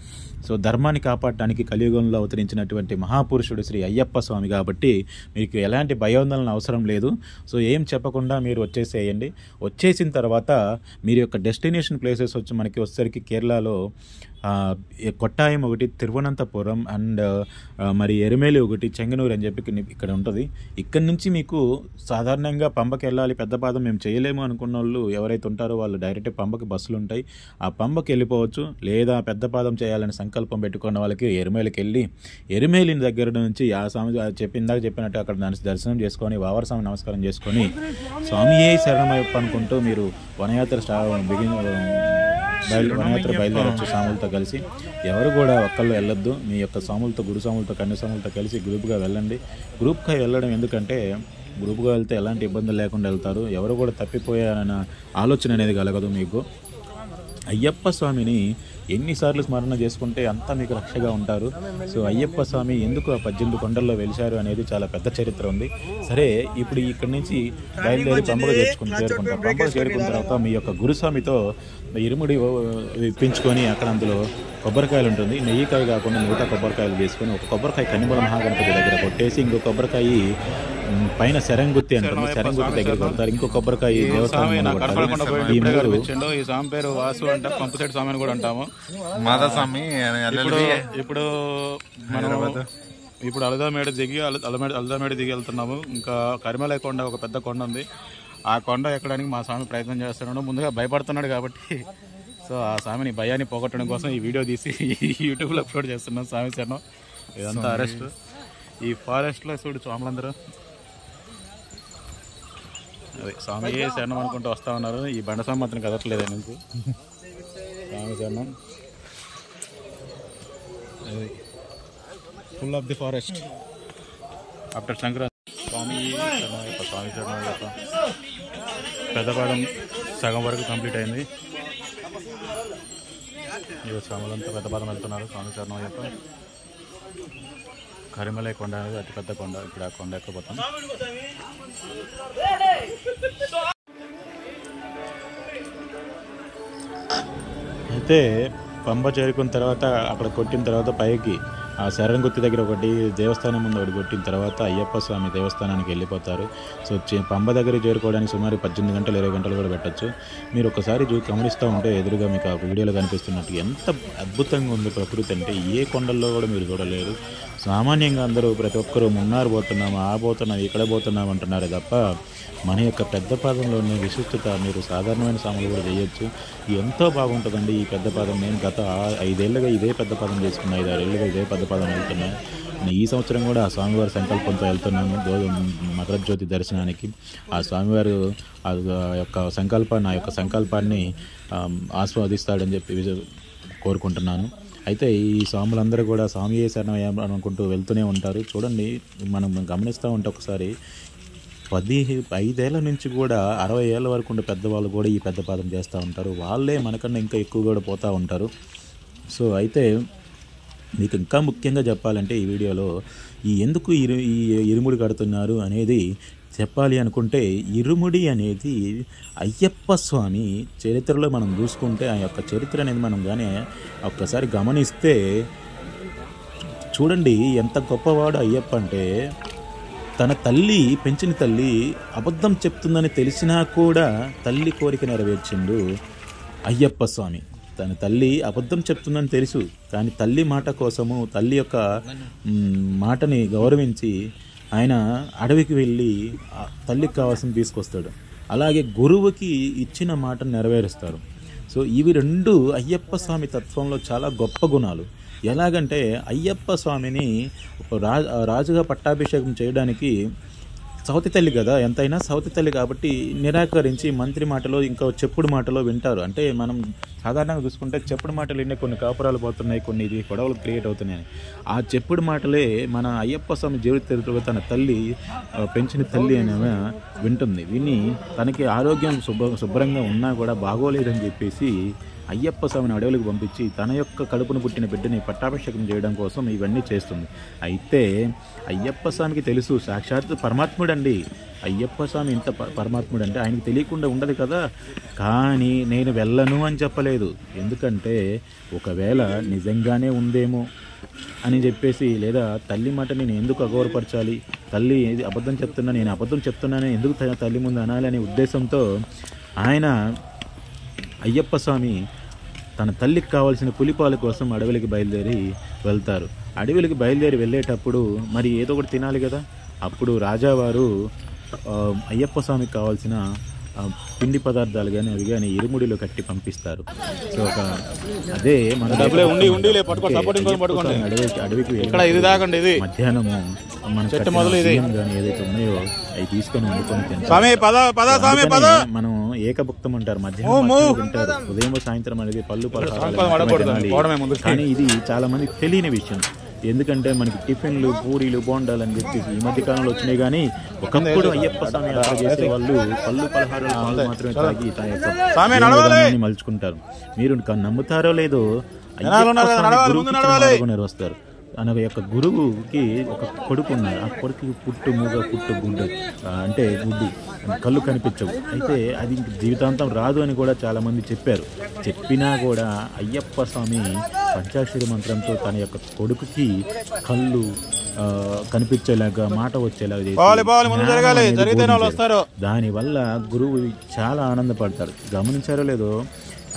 సో ధర్మాన్ని కాపాడటానికి కలియుగంలో అవతరించినటువంటి మహాపురుషుడు శ్రీ అయ్యప్ప స్వామి కాబట్టి మీకు ఎలాంటి భయోందోళన అవసరం లేదు. సో ఏం చెప్పకుండా మీరు వచ్చేసేయండి. వచ్చేసిన తర్వాత మీరు యొక్క డెస్టినేషన్ ప్లేసెస్ వచ్చి మనకి వచ్చేసరికి కేరళలో కొట్టాయం ఒకటి, తిరువనంతపురం అండ్ మరి ఎరిమేలి ఒకటి, చెంగనూరు అని చెప్పి ఇక్కడ ఉంటుంది. ఇక్కడ నుంచి మీకు సాధారణంగా పంబకి వెళ్ళాలి, పెద్ద పాదం మేము చేయలేము అనుకున్న వాళ్ళు ఎవరైతే ఉంటారో వాళ్ళు డైరెక్ట్ పంబకి బస్సులు ఉంటాయి, ఆ పంబకి వెళ్ళిపోవచ్చు. లేదా పెద్ద పాదం చేయాలని సంకల్పం పెట్టుకున్న వాళ్ళకి ఎరిమేలికి వెళ్ళి ఎరిమేలి దగ్గర నుంచి ఆ స్వామి ఇందాక చెప్పినట్టు అక్కడ దర్శనం చేసుకొని వావరస్వామి నమస్కారం చేసుకొని స్వామియే శరణమయ్యప్ప అనుకుంటూ మీరు వనయాత్ర బయలుదేరచ్చు స్వాములతో కలిసి. ఎవరు కూడా ఒక్కళ్ళు వెళ్ళొద్దు. మీ యొక్క స్వాములతో, గురు స్వాములతో, కన్య స్వాములతో కలిసి గ్రూప్గా వెళ్ళండి. గ్రూప్గా వెళ్ళడం ఎందుకంటే గ్రూప్గా వెళ్తే ఎలాంటి ఇబ్బందులు లేకుండా వెళ్తారు. ఎవరు కూడా తప్పిపోయారన్న ఆలోచన అనేది కలగదు మీకు. అయ్యప్ప స్వామిని ఎన్నిసార్లు స్మరణ చేసుకుంటే అంతా మీకు రక్షగా ఉంటారు. సో అయ్యప్ప స్వామి ఎందుకు ఆ 18 కొండల్లో వెలిశారు అనేది చాలా పెద్ద చరిత్ర ఉంది. సరే, ఇప్పుడు ఇక్కడి నుంచి బయలుదేరి పంబగ చేరుకుంటాం. పంబగ చేరుకున్న తర్వాత మీ యొక్క గురుస్వామితో ఇరుముడి ఇప్పించుకొని అక్కడ అందులో కొబ్బరికాయలు ఉంటుంది. నెయ్యికాయ కాకుండా మిగతా కొబ్బరికాయలు తీసుకొని ఒక కొబ్బరికాయ కనిమల మహాగణపతి దగ్గర కొట్టేసి ఇంకో కొబ్బరికాయ పైన శరంగుత్తి అంటుంది, శరంగుత్తి దగ్గర కొడతారు. ఇంకో కొబ్బరికాయ దేవస్థానం ఈ స్వామి పేరు వాసు అంట, పంపుసేటి స్వామి అని కూడా అంటాము. మాధవస్వామి ఇప్పుడు మనం అలదామేడ దిగి వెళ్తున్నాము. ఇంకా కరిమలై కొండ ఒక పెద్ద కొండ ఉంది. ఆ కొండ ఎక్కడానికి మా స్వామి ప్రయత్నం చేస్తున్నాడు. ముందుగా భయపడుతున్నాడు కాబట్టి సో ఆ స్వామిని భయాన్ని పోగొట్టడం కోసం ఈ వీడియో తీసి యూట్యూబ్లో అప్లోడ్ చేస్తున్నాం. స్వామి శరణం. ఇదంతా అరెస్ట్. ఈ ఫారెస్ట్లో చూడు స్వాములందరూ అదే స్వామి శరణం అనుకుంటూ వస్తూ ఉన్నారు. ఈ బండ స్వామి మాత్రం కదట్లేదు నుంచి. స్వామి శరణం. Full of the forest after Sankranti. స్వామి శరణం. పెద్దపాదం సగం వరకు కంప్లీట్ అయింది. ఈరోజు స్వాములంతా పెద్దపాదం వెళ్తున్నారు. స్వామి శరణం అయ్యప్ప. కరిమలై కొండ అనేది అతి పెద్ద కొండ. ఇప్పుడు ఆ కొండ ఎక్కబోతాం. అయితే పంబ చేరుకున్న తర్వాత అక్కడ కొట్టిన తర్వాత పైకి ఆ శరణగుత్తి దగ్గర ఒకటి దేవస్థానం ముందు ఒకటి కొట్టిన తర్వాత అయ్యప్ప స్వామి దేవస్థానానికి వెళ్ళిపోతారు. సో పంబ దగ్గర చేరుకోవడానికి సుమారు 18 గంటలు 20 గంటలు కూడా పెట్టచ్చు. మీరు ఒకసారి గమనిస్తూ ఉంటే ఎదురుగా మీకు ఆ వీడియోలో కనిపిస్తున్నట్టు ఎంత అద్భుతంగా ఉంది ప్రకృతి అంటే ఏ కొండల్లో కూడా మీరు చూడలేరు. సామాన్యంగా అందరూ ప్రతి ఒక్కరూ మున్నార్ పోతున్నాము, ఆ పోతున్నాం, ఇక్కడ పోతున్నాం అంటున్నారు తప్ప మన యొక్క పెద్ద పాదంలోని విశిష్టత మీరు సాధారణమైన సాములు కూడా చేయొచ్చు. ఎంతో బాగుంటుందండి ఈ పెద్ద పాదం. నేను గత 5 ఏళ్ళుగా ఇదే పెద్ద పాదం చేసుకున్నా, 5-6 ఏళ్ళుగా ఇదే పెద్ద పాదం వెళ్తున్నాను. ఈ సంవత్సరం కూడా ఆ స్వామివారి సంకల్పంతో వెళ్తున్నాను మకర జ్యోతి దర్శనానికి. ఆ స్వామివారు ఆ యొక్క సంకల్పాన్ని ఆస్వాదిస్తాడని చెప్పి కోరుకుంటున్నాను. అయితే ఈ స్వాములందరూ కూడా స్వామియే శరణం అనుకుంటూ వెళ్తూనే ఉంటారు. చూడండి, మనం గమనిస్తూ ఉంటే ఒకసారి 15 ఏళ్ళ నుంచి కూడా 60 ఏళ్ళ వరకు ఉండే పెద్దవాళ్ళు కూడా ఈ పెద్ద పాదం చేస్తూ ఉంటారు. వాళ్ళే మనకన్నా ఇంకా ఎక్కువ కూడా పోతూ ఉంటారు. సో అయితే మీకు ఇంకా ముఖ్యంగా చెప్పాలంటే ఈ వీడియోలో ఎందుకు ఈ ఇరుముడి కడుతున్నారు అనేది చెప్పాలి అనుకుంటే, ఇరుముడి అనేది అయ్యప్ప స్వామి చరిత్రలో మనం చూసుకుంటే ఆ యొక్క చరిత్ర అనేది మనం కానీ ఒక్కసారి గమనిస్తే చూడండి ఎంత గొప్పవాడు అయ్యప్ప అంటే, తన తల్లి పెంచిన తల్లి అబద్ధం చెప్తుందని తెలిసినా కూడా తల్లి కోరిక నెరవేర్చిండు అయ్యప్ప స్వామి. తన తల్లి అబద్ధం చెప్తుందని తెలుసు, కానీ తల్లి మాట కోసము తల్లి యొక్క మాటని గౌరవించి ఆయన అడవికి వెళ్ళి తల్లికి కావాల్సింది తీసుకొస్తాడు. అలాగే గురువుకి ఇచ్చిన మాటను నెరవేరుస్తారు. సో ఇవి రెండు అయ్యప్ప స్వామి తత్వంలో చాలా గొప్ప గుణాలు. ఎలాగంటే అయ్యప్ప స్వామిని రాజుగా పట్టాభిషేకం చేయడానికి సవతి తల్లి కదా, ఎంతైనా సవతి తల్లి కాబట్టి నిరాకరించి మంత్రి మాటలో ఇంకా చెప్పుడు మాటలో వింటారు. అంటే మనం సాధారణంగా చూసుకుంటే చెప్పుడు మాటలు వినే కొన్ని కాపురాలు పోతున్నాయి, కొన్ని ఇది గొడవలు క్రియేట్ అవుతున్నాయి. ఆ చెప్పుడు మాటలే మన అయ్యప్ప స్వామి జీవిత చరిత్రలో తన తల్లి పెంచిన తల్లి అనేవి వింటుంది. విని తనకి ఆరోగ్యం శుభ్రంగా ఉన్నా కూడా బాగోలేదని చెప్పేసి అయ్యప్ప స్వామిని అడవులకు పంపించి తన యొక్క కడుపును పుట్టిన బిడ్డని పట్టాభిషేకం చేయడం కోసం ఇవన్నీ చేస్తుంది. అయితే అయ్యప్ప స్వామికి తెలుసు సాక్షాత్ పరమాత్ముడండి. అయ్యప్ప స్వామి ఇంత పరమాత్ముడు అంటే ఆయనకి తెలియకుండా ఉండదు కదా. కానీ నేను వెళ్ళను అని చెప్పలేదు. ఎందుకంటే ఒకవేళ నిజంగానే ఉందేమో అని చెప్పేసి, లేదా తల్లి మాట నేను ఎందుకు అగౌరవపరచాలి, తల్లి అబద్ధం చెప్తున్నా నేను అబద్ధం చెప్తున్నానని ఎందుకు తల్లి ముందు అనాలి అనే ఉద్దేశంతో ఆయన అయ్యప్ప స్వామి తన తల్లికి కావాల్సిన పులిపాల కోసం అడవులకి బయలుదేరి వెళ్తారు. అడవులకి బయలుదేరి వెళ్ళేటప్పుడు మరి ఏదో ఒకటి తినాలి కదా. అప్పుడు రాజావారు అయ్యప్ప స్వామికి కావాల్సిన పిండి పదార్థాలు కానీ అవి కానీ ఇరుముడిలో కట్టి పంపిస్తారు. సో అదే మన అడవికి మధ్యాహ్నము మన కానీ ఏదైతే ఉన్నాయో అవి తీసుకొని వండుకొని తింటారు. మనం ఏకభుక్తం అంటారు, మధ్యాహ్నం తింటారు. ఉదయం సాయంత్రం అనేది పళ్ళు పలహారాలు. కానీ ఇది చాలా మందికి తెలియని విషయం. ఎందుకంటే మనకి టిఫిన్లు పూరీలు బోండాలు అని చెప్పేసి ఈ మధ్య కాలంలో వచ్చినాయి. కానీ ఒకప్పుడు అయ్యప్ప స్వామి యాత్ర చేసే వాళ్ళు పళ్ళు పలహారాలు మాత్రమే తాగి తన యొక్క మలుచుకుంటారు. మీరు నమ్ముతారో లేదో అయ్యప్ప వస్తారు. తన యొక్క గురువుకి ఒక కొడుకు ఉన్నారు. ఆ కొడుకు పుట్టు మూగ పుట్టు గుడ్డు అంటే గుడ్డి కళ్ళు కనిపించవు. అయితే అది ఇంక జీవితాంతం రాదు అని కూడా చాలామంది చెప్పారు. చెప్పినా కూడా అయ్యప్ప స్వామి పంచాక్షరి మంత్రంతో తన యొక్క కొడుకుకి కళ్ళు కనిపించేలాగా మాట వచ్చేలాగా చేసి దానివల్ల గురువు చాలా ఆనందపడతారు. గమనించారో లేదో,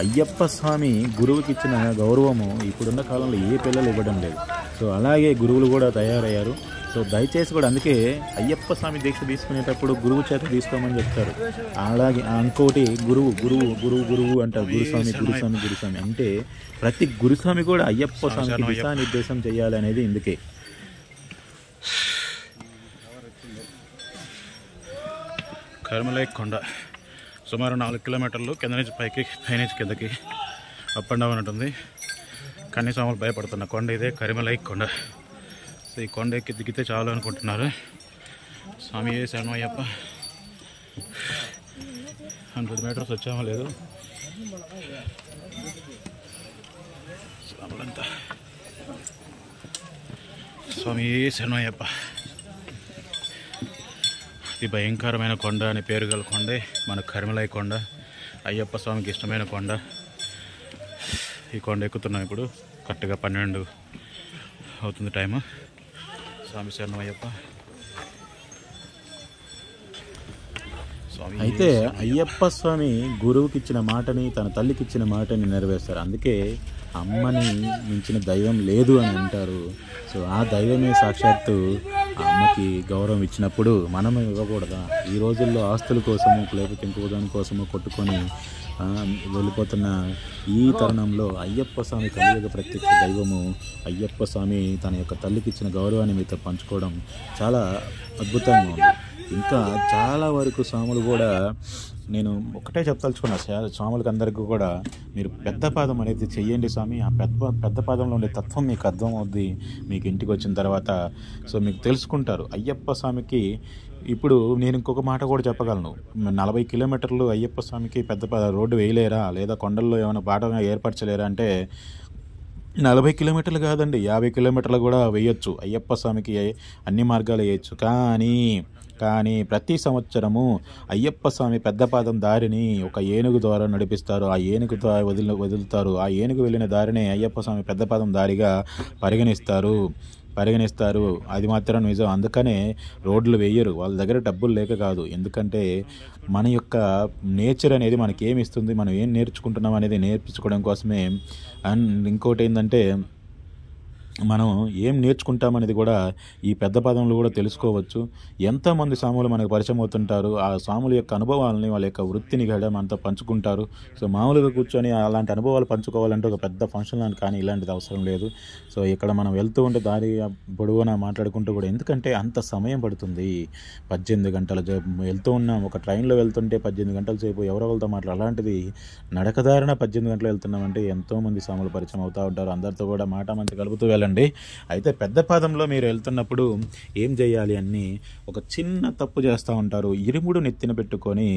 అయ్యప్ప స్వామి గురువుకి ఇచ్చిన గౌరవము ఇప్పుడున్న కాలంలో ఏ పిల్లలు ఇవ్వడం లేదు. సో అలాగే గురువులు కూడా తయారయ్యారు. సో దయచేసి కూడా అందుకే అయ్యప్ప స్వామి దీక్ష తీసుకునేటప్పుడు గురువు చేత తీసుకోమని చెప్తారు. అలాగే ఇంకోటి గురువు గురువు గురువు గురువు అంటారు. గురుస్వామి గురుస్వామి గురుస్వామి అంటే ప్రతి గురుస్వామి కూడా అయ్యప్ప స్వామికి దిశానిర్దేశం చేయాలి అనేది ఇందుకే. కరిమలై కొండ సుమారు 4 కిలోమీటర్లు కింద నుంచి పైకి, పైనుంచి కిందకి అప్ అండ్ డౌన్ ఉంటుంది. కన్యాస్వాములు భయపడుతున్న కొండ ఇదే కరిమలై కొండ. సో ఈ కొండ ఎక్కి దిగితే చాలు అనుకుంటున్నారు. స్వామి శరణమయ్యప్ప. 100 మీటర్స్ వచ్చామో లేదు స్వాములంతా. స్వామి శరణమయ్యప్ప. అతి భయంకరమైన కొండ అని పేరు గల కొండే మన కరిమలై కొండ. అయ్యప్ప స్వామికి ఇష్టమైన కొండ. ఈ కొండ ఎక్కుతున్నాం ఇప్పుడు. కరెక్ట్గా 12 అవుతుంది టైము. స్వామి శరణం అయ్యప్ప. అయితే అయ్యప్ప స్వామి గురువుకి ఇచ్చిన మాటని, తన తల్లికి ఇచ్చిన మాటని నెరవేర్స్తారు. అందుకే అమ్మని మించిన దైవం లేదు అని అంటారు. సో ఆ దైవమే సాక్షాత్తు ఆ అమ్మకి గౌరవం ఇచ్చినప్పుడు మనం ఇవ్వకూడదా? ఈ రోజుల్లో ఆస్తుల కోసము లేకపోతే ఇంకో దాని కోసము కొట్టుకొని వెళ్ళిపోతున్న ఈ తరుణంలో అయ్యప్ప స్వామి కలియుగ ప్రత్యక్ష దైవము అయ్యప్ప స్వామి తన యొక్క తల్లికి ఇచ్చిన గౌరవాన్ని మీతో పంచుకోవడం చాలా అద్భుతంగా ఉంది. ఇంకా చాలా వరకు స్వాములు కూడా నేను ఒకటే చెప్పదలుచుకున్నా, స్వాములకి అందరికీ కూడా మీరు పెద్ద పాదం అనేది చెయ్యండి స్వామి. ఆ పెద్ద పాదంలో ఉండే తత్వం మీకు అర్థం అవుద్ది మీకు ఇంటికి వచ్చిన తర్వాత. సో మీకు తెలుసుకుంటారు అయ్యప్ప స్వామికి. ఇప్పుడు నేను ఇంకొక మాట కూడా చెప్పగలను. 40 కిలోమీటర్లు అయ్యప్ప స్వామికి పెద్ద రోడ్డు వేయలేరా, లేదా కొండల్లో ఏమైనా బాట ఏర్పరచలేరా అంటే 40 కిలోమీటర్లు కాదండి, 50 కిలోమీటర్లు కూడా వేయొచ్చు. అయ్యప్ప స్వామికి అన్ని మార్గాలు వేయచ్చు. కానీ ప్రతి సంవత్సరము అయ్యప్ప స్వామి పెద్దపాదం దారిని ఒక ఏనుగు ద్వారా నడిపిస్తారు. ఆ ఏనుగు ద్వారా వదులుతారు. ఆ ఏనుగు వెళ్ళిన దారిని అయ్యప్ప స్వామి పెద్దపాదం దారిగా పరిగణిస్తారు. అది మాత్రం నిజం. అందుకనే రోడ్లు వేయరు, వాళ్ళ దగ్గర డబ్బులు లేక కాదు. ఎందుకంటే మన యొక్క నేచర్ అనేది మనకి ఏమి ఇస్తుంది, మనం ఏం నేర్చుకుంటున్నాం అనేది నేర్పించుకోవడం కోసమే. అండ్ ఇంకోటి ఏంటంటే మనం ఏం నేర్చుకుంటామనేది కూడా ఈ పెద్ద పదంలో కూడా తెలుసుకోవచ్చు. ఎంతోమంది స్వాములు మనకు పరిచయం అవుతుంటారు. ఆ స్వాముల యొక్క అనుభవాలని, వాళ్ళ యొక్క వృత్తిని కూడా మనతో పంచుకుంటారు. సో మామూలుగా కూర్చొని అలాంటి అనుభవాలు పంచుకోవాలంటే ఒక పెద్ద ఫంక్షన్ కానీ ఇలాంటిది అవసరం లేదు. సో ఇక్కడ మనం వెళ్తూ ఉంటే దారి పొడవునా మాట్లాడుకుంటూ కూడా, ఎందుకంటే అంత సమయం పడుతుంది. 18 గంటలు వెళ్తూ ఉన్నాం. ఒక ట్రైన్లో వెళ్తుంటే 18 గంటల సేపు ఎవరెవరితో అలాంటిది నడకదారిన 18 గంటలు వెళ్తున్నామంటే ఎంతోమంది స్వాములు పరిచయం అవుతూ ఉంటారు. అందరితో కూడా మాట మంచి కలుపుతూ వెళ్ళండి. అయితే పెద్ద పాదంలో మీరు వెళ్తున్నప్పుడు ఏం చేయాలి అని ఒక చిన్న తప్పు చేస్తూ ఉంటారు. ఇరుముడు నెత్తిన పెట్టుకొని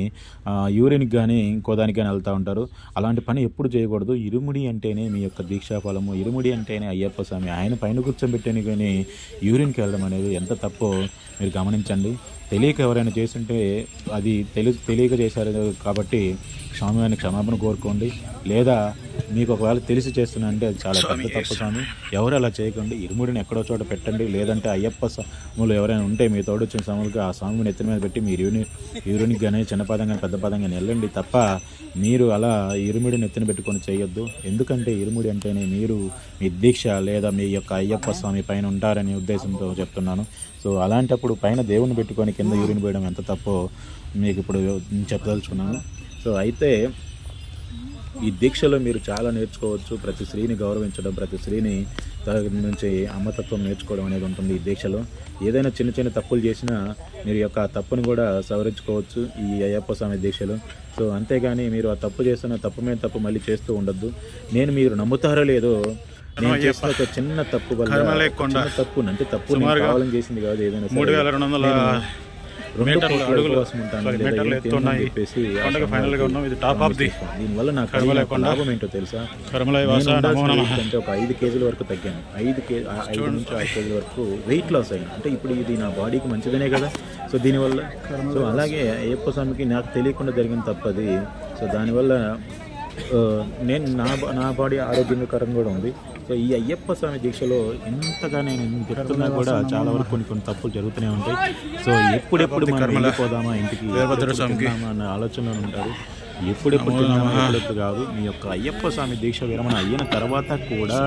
యూరిన్కి కానీ ఇంకో దానికి కానీ వెళ్తూ ఉంటారు. అలాంటి పని ఎప్పుడు చేయకూడదు. ఇరుముడి అంటేనే మీ యొక్క దీక్షాఫలము, ఇరుముడి అంటేనే అయ్యప్ప స్వామి. ఆయన పైన కూర్చోబెట్టని కానీ యూరిన్కి వెళ్ళడం అనేది ఎంత తప్పో మీరు గమనించండి. తెలియక ఎవరైనా చేస్తుంటే అది తెలియక చేశారు కాబట్టి స్వామివారిని క్షమాపణ కోరుకోండి. లేదా మీకు ఒకవేళ తెలిసి చేస్తున్నారంటే అది చాలా పెద్ద తప్పు స్వామి, ఎవరు అలా చేయకండి. ఇరుముడిని ఎక్కడో చోట పెట్టండి. లేదంటే అయ్యప్ప స్వాములు ఎవరైనా ఉంటే మీ తోడు వచ్చిన స్వాములకి ఆ స్వామిని ఎత్తిన మీద పెట్టి మీరు యూరిన్కి కానీ చిన్న పాదం కానీ పెద్ద పాదం కానీ వెళ్ళండి తప్ప మీరు అలా ఇరుముడిని ఎత్తిన పెట్టుకొని చేయొద్దు. ఎందుకంటే ఇరుముడి అంటేనే మీరు మీ దీక్ష లేదా మీ యొక్క అయ్యప్ప స్వామి పైన ఉంటారనే ఉద్దేశంతో చెప్తున్నాను. సో అలాంటప్పుడు పైన దేవుని పెట్టుకొని కింద యూరిన్ పోయడం ఎంత తప్పో మీకు ఇప్పుడు చెప్పదలుచుకున్నాను. సో అయితే ఈ దీక్షలో మీరు చాలా నేర్చుకోవచ్చు. ప్రతి స్త్రీని గౌరవించడం, ప్రతి స్త్రీని నుంచి అమ్మతత్వం నేర్చుకోవడం అనేది ఉంటుంది ఈ దీక్షలో. ఏదైనా చిన్న చిన్న తప్పులు చేసినా మీరు యొక్క ఆ తప్పుని కూడా సవరించుకోవచ్చు ఈ అయ్యప్ప స్వామి దీక్షలో. సో అంతేగాని మీరు ఆ తప్పు చేస్తున్న తప్పు మీద తప్పు మళ్ళీ చేస్తూ ఉండొద్దు. మీరు నమ్ముతారో లేదో, నేను చేసిన ఒక చిన్న తప్పు వల్ల తప్పు అంటే తప్పు కావాలని చేసింది కాదు. ఏదైనా 3200 దీనివల్ల నాకు లాభం ఏంటో తెలుసా? అంటే ఒక 5 కేజీల వరకు తగ్గాను. 5 నుంచి 6 కేజీల వరకు వెయిట్ లాస్ అయ్యాను. అంటే ఇప్పుడు ఇది నా బాడీకి మంచిదనే కదా. సో దీనివల్ల సో అలాగే అయ్యప్ప స్వామికి నాకు తెలియకుండా జరిగిన తప్పది. సో దానివల్ల నేను నా బాడీ ఆరోగ్యకరంగా కూడా ఉంది. సో ఈ అయ్యప్ప స్వామి దీక్షలో ఎంతగా నేను చెప్తున్నా కూడా చాలా వరకు కొన్ని తప్పులు జరుగుతూనే ఉంటాయి. సో ఎప్పుడెప్పుడు మనం వెళ్ళిపోదామా ఇంటికి అన్న ఆలోచనలో ఉంటారు. ఎప్పుడెప్పుడు కాదు, మీ యొక్క అయ్యప్ప స్వామి దీక్ష విరమణ అయిన తర్వాత కూడా,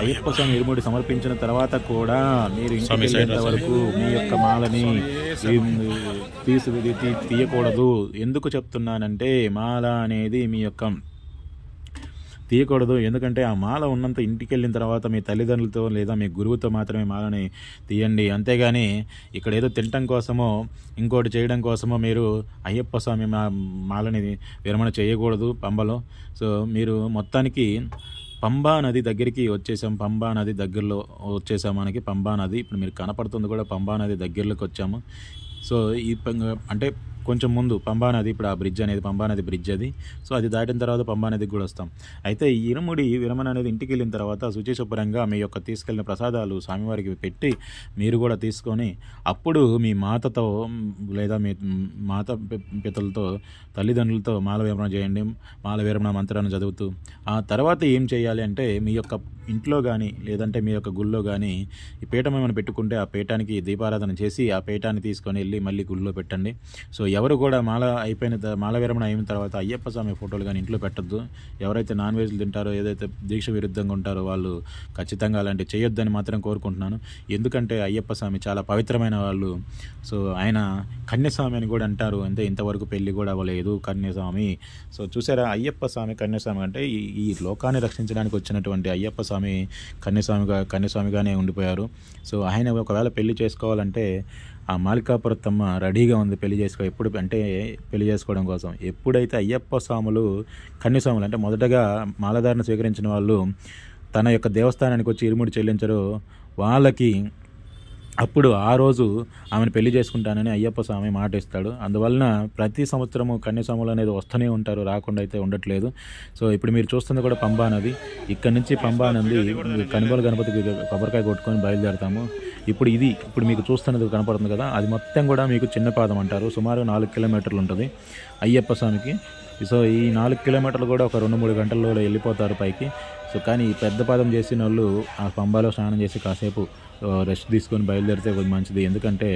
అయ్యప్ప స్వామి ఇరుముడి సమర్పించిన తర్వాత కూడా మీరు ఇంటికి వెళ్ళేంత వరకు మీ యొక్క మాలని తీయకూడదు. ఎందుకు చెప్తున్నానంటే మాల అనేది మీ యొక్క తీయకూడదు. ఎందుకంటే ఆ మాల ఉన్నంత ఇంటికి వెళ్ళిన తర్వాత మీ తల్లిదండ్రులతో లేదా మీ గురువుతో మాత్రమే మాలని తీయండి. అంతేగాని ఇక్కడ ఏదో తినటం కోసమో ఇంకోటి చేయడం కోసమో మీరు అయ్యప్ప స్వామి మాలని విరమణ చేయకూడదు పంబలో. సో మీరు మొత్తానికి పంబా నది దగ్గరికి వచ్చేసాం. పంబా నది దగ్గరలో వచ్చేసాం. మనకి పంబా నది ఇప్పుడు మీరు కనపడుతుంది కూడా పంబా నది దగ్గరలోకి వచ్చాము. సో ఈ అంటే కొంచెం ముందు పంబా నది, ఇప్పుడు ఆ బ్రిడ్జ్ అనేది పంబా నది బ్రిడ్జ్ అది. సో అది దాటిన తర్వాత పంబా నదికి కూడా వస్తాం. అయితే ఈ ఇరుముడి విరమణ అనేది ఇంటికి వెళ్ళిన తర్వాత శుచిశుభ్రంగా మీ యొక్క తీసుకెళ్ళిన ప్రసాదాలు స్వామివారికి పెట్టి మీరు కూడా తీసుకొని అప్పుడు మీ మాతతో లేదా మీ మాత పితలతో తల్లిదండ్రులతో మాల విరమణ చేయండి. మాల విరమణ మంత్రాన్ని చదువుతూ ఆ తర్వాత ఏం చేయాలి అంటే మీ యొక్క ఇంట్లో కానీ లేదంటే మీ యొక్క గుళ్ళో కానీ ఈ పీఠం ఏమైనా పెట్టుకుంటే ఆ పీఠానికి దీపారాధన చేసి ఆ పీఠాన్ని తీసుకొని వెళ్ళి మళ్ళీ గుళ్ళో పెట్టండి. సో ఎవరు కూడా మాల విరమణ అయిన తర్వాత అయ్యప్ప స్వామి ఫోటోలు కానీ ఇంట్లో పెట్టద్దు. ఎవరైతే నాన్ వెజ్లు తింటారో, ఏదైతే దీక్ష విరుద్ధంగా ఉంటారో వాళ్ళు ఖచ్చితంగా అలాంటివి చేయొద్దని మాత్రం కోరుకుంటున్నాను. ఎందుకంటే అయ్యప్ప స్వామి చాలా పవిత్రమైన వాళ్ళు. సో ఆయన కన్యస్వామి అని కూడా అంటారు. అంటే ఇంతవరకు పెళ్లి కూడా అవ్వలేదు కన్యస్వామి. సో చూసారా, అయ్యప్ప స్వామి కన్యస్వామి అంటే ఈ లోకాన్ని రక్షించడానికి వచ్చినటువంటి అయ్యప్ప స్వామి కన్యస్వామిగానే ఉండిపోయారు. సో ఆయన ఒకవేళ పెళ్లి చేసుకోవాలంటే ఆ మాలికాపురత్తమ్మ రెడీగా ఉంది పెళ్లి చేసుకోవడం కోసం. ఎప్పుడైతే అయ్యప్ప స్వాములు కన్యస్వాములు అంటే మొదటగా మాలధారణ స్వీకరించిన వాళ్ళు తన యొక్క దేవస్థానానికి వచ్చి ఇరుముడి చెల్లించరో వాళ్ళకి అప్పుడు ఆ రోజు ఆమెను పెళ్లి చేసుకుంటానని అయ్యప్ప స్వామి మాట ఇస్తాడు. అందువలన ప్రతి సంవత్సరము కన్యాస్వాములు అనేది వస్తూనే ఉంటారు, రాకుండా అయితే ఉండట్లేదు. సో ఇప్పుడు మీరు చూస్తుంది కూడా పంబా నది. ఇక్కడ నుంచి పంబా నది కనిబోలు గణపతికి కొబ్బరికాయ కొట్టుకొని బయలుదేరతాము. ఇప్పుడు మీకు చూస్తున్నది కనపడుతుంది కదా, అది మొత్తం కూడా మీకు చిన్న పాదం అంటారు. సుమారు 4 కిలోమీటర్లు ఉంటుంది అయ్యప్ప స్వామికి. సో ఈ 4 కిలోమీటర్లు కూడా ఒక 2-3 గంటల్లో వెళ్ళిపోతారు పైకి. సో కానీ ఈ పెద్ద పాదం చేసిన వాళ్ళు ఆ పంబాలో స్నానం చేసి కాసేపు రెస్ట్ తీసుకొని బయలుదేరితే కొంచెం మంచిది. ఎందుకంటే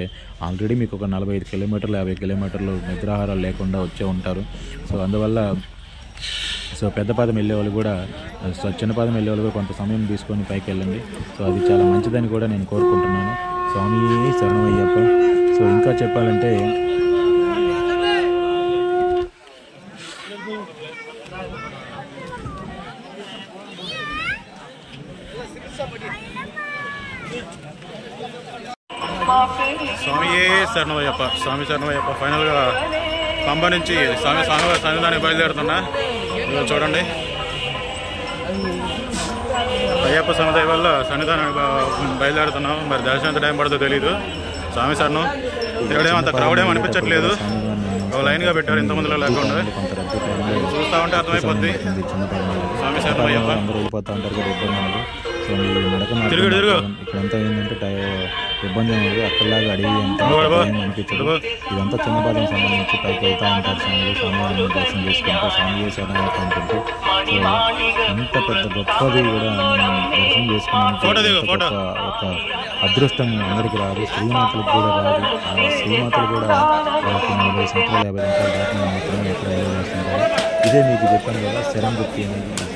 ఆల్రెడీ మీకు ఒక 45 కిలోమీటర్లు 50 కిలోమీటర్లు నిద్రాహారాలు లేకుండా వచ్చే ఉంటారు. సో అందువల్ల పెద్ద పాదం వెళ్ళే వాళ్ళు కూడా చిన్న పాదం వెళ్ళే వాళ్ళు కూడా కొంత సమయం తీసుకొని పైకి వెళ్ళండి. సో అది చాలా మంచిదని కూడా నేను కోరుకుంటున్నాను. స్వామి శరణమయ్యప్ప. సో ఇంకా చెప్పాలంటే స్వామియే శరణమయ్యప్ప. స్వామి శరణమయ్యప్ప. ఫైనల్గా పంబ నుంచి స్వామి సన్నిధానికి బయలుదేరుతున్నా. చూడండి, అయ్యప్ప సముదాయం వల్ల సన్నిధానానికి బయలుదేరుతున్నాం. మరి దర్శనం ఎంత టైం పడుతుందో తెలీదు. స్వామి శరణం. దేవుడేమో అంత క్రౌడ్ ఏమో అనిపించట్లేదు. ఒక లైన్గా పెట్టారు, ఇంతమందిలో లేకుండా. చూస్తూ ఉంటే అర్థమైపోద్ది. స్వామి శరణమయ్యప్ప. వెళ్ళిపోతూ ఉంటారు కదా ఇబ్బంది అనేది. సో మీరు నడక ఇక్కడంతా ఏంటంటే ఇబ్బంది అనేది అక్కడలాగా అడిగి అంతా అనిపించదు. ఇదంతా చిన్నపాదం సంబంధించి పైకి వెళ్తూ ఉంటారు స్వామి దర్శనం చేసుకుంటూ స్వామి చేశారు అనుకుంటూ. సో అంత పెద్ద గొప్పది కూడా దర్శనం చేసుకున్నాను. ఒక అదృష్టం అందరికీ రాదు, శ్రీమాతలకు కూడా రాదు. ఆ శ్రీమాతలు కూడా వాళ్ళకి 40 సంవత్సరాలు 50 సంవత్సరాలు దాటిన మాత్రమే ఎక్కడ వేస్తుంటారు. ఇదే మీకు చెప్పాను కదా, శరంగుత్తి అనేది.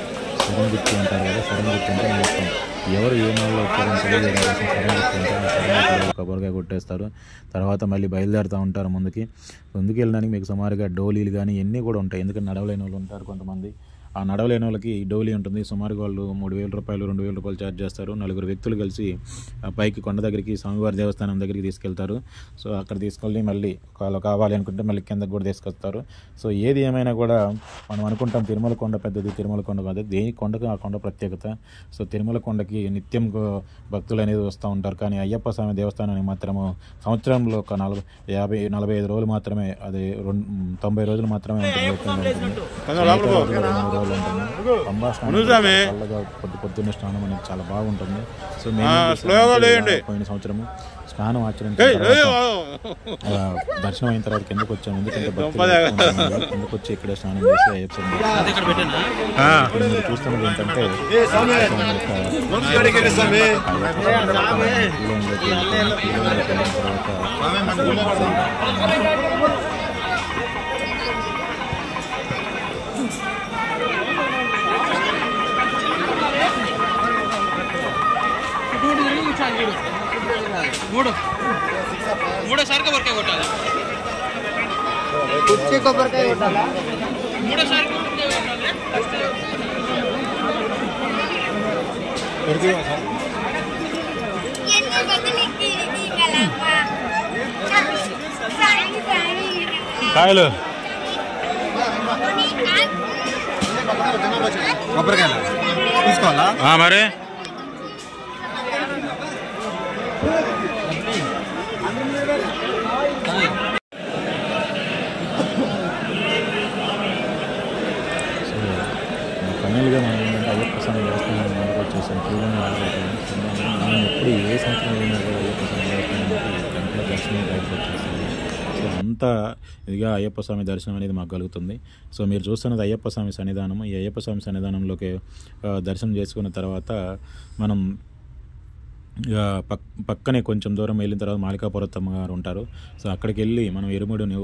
శరంగుత్తి అంటారు కదా, శరంగుత్తి అంటే మొత్తం ఎవరు ఏ నెలలో వచ్చారని తెలియజేయాల్సిన శరంగుత్తి అంటే శరంగుత్తిలో కొబ్బరికాయ కొట్టేస్తారు. తర్వాత మళ్ళీ బయలుదేరుతూ ఉంటారు ముందుకు వెళ్ళడానికి. మీకు సుమారుగా డోలీలు కానీ ఇవన్నీ కూడా ఉంటాయి. ఎందుకంటే నడవలేని వాళ్ళు ఉంటారు కొంతమంది. ఆ నడవలేని వాళ్ళకి డోలీ ఉంటుంది. సుమారుగా వాళ్ళు 3,000 రూపాయలు 2,000 రూపాయలు ఛార్జ్ చేస్తారు. 4 వ్యక్తులు కలిసి పైకి కొండ దగ్గరికి స్వామివారి దేవస్థానం దగ్గరికి తీసుకెళ్తారు. సో అక్కడ తీసుకెళ్ళి మళ్ళీ వాళ్ళు కావాలి అనుకుంటే మళ్ళీ కిందకు కూడా తీసుకొస్తారు. సో ఏది ఏమైనా కూడా మనం అనుకుంటాం తిరుమల కొండ పెద్దది, తిరుమల కొండ కాదు. దేని కొండకు ఆ కొండ ప్రత్యేకత. సో తిరుమల కొండకి నిత్యం భక్తులు అనేది వస్తూ ఉంటారు. కానీ అయ్యప్ప స్వామి దేవస్థానానికి మాత్రము సంవత్సరంలో ఒక 45 రోజులు మాత్రమే, అది 90 రోజులు మాత్రమే ఉంటుంది. పంబా స్నానం పొద్దున్న స్నానం అనేది చాలా బాగుంటుంది. సో పోయిన సంవత్సరము స్నానం ఆచరించిన దర్శనం అయిన తర్వాత కిందకు వచ్చాము. ఎందుకంటే కిందకు వచ్చి ఇక్కడే స్నానం చేసి అయ్యప్ప మీరు చూస్తున్నది ఏంటంటే మూడోసారి కొబ్బరికాయ కొట్టాలి. మూడోసారి కాయలు కొబ్బరికాయ తీసుకోవాలా మరి ఫైనల్గా మనం ఏంటంటే అయ్యప్ప స్వామి దేవస్థానం దగ్గరకు వచ్చేసాం. క్యూలోనే మనం ఎప్పుడు ఏ సంవత్సరం వెళ్ళినా కూడా అయ్యప్ప స్వామి దేవస్థానానికి గంటల దర్శనం బయటకు వచ్చేస్తుంది. సో అంత ఇదిగా అయ్యప్ప స్వామి దర్శనం అనేది మాకు కలుగుతుంది. సో మీరు చూస్తున్నది అయ్యప్ప స్వామి సన్నిధానం. ఈ అయ్యప్ప స్వామి సన్నిధానంలోకి దర్శనం చేసుకున్న తర్వాత మనం పక్కనే కొంచెం దూరం వెళ్ళిన తర్వాత మాలికాపురత్తమ్మ గారు ఉంటారు. సో అక్కడికి వెళ్ళి మనం ఎరుముడిని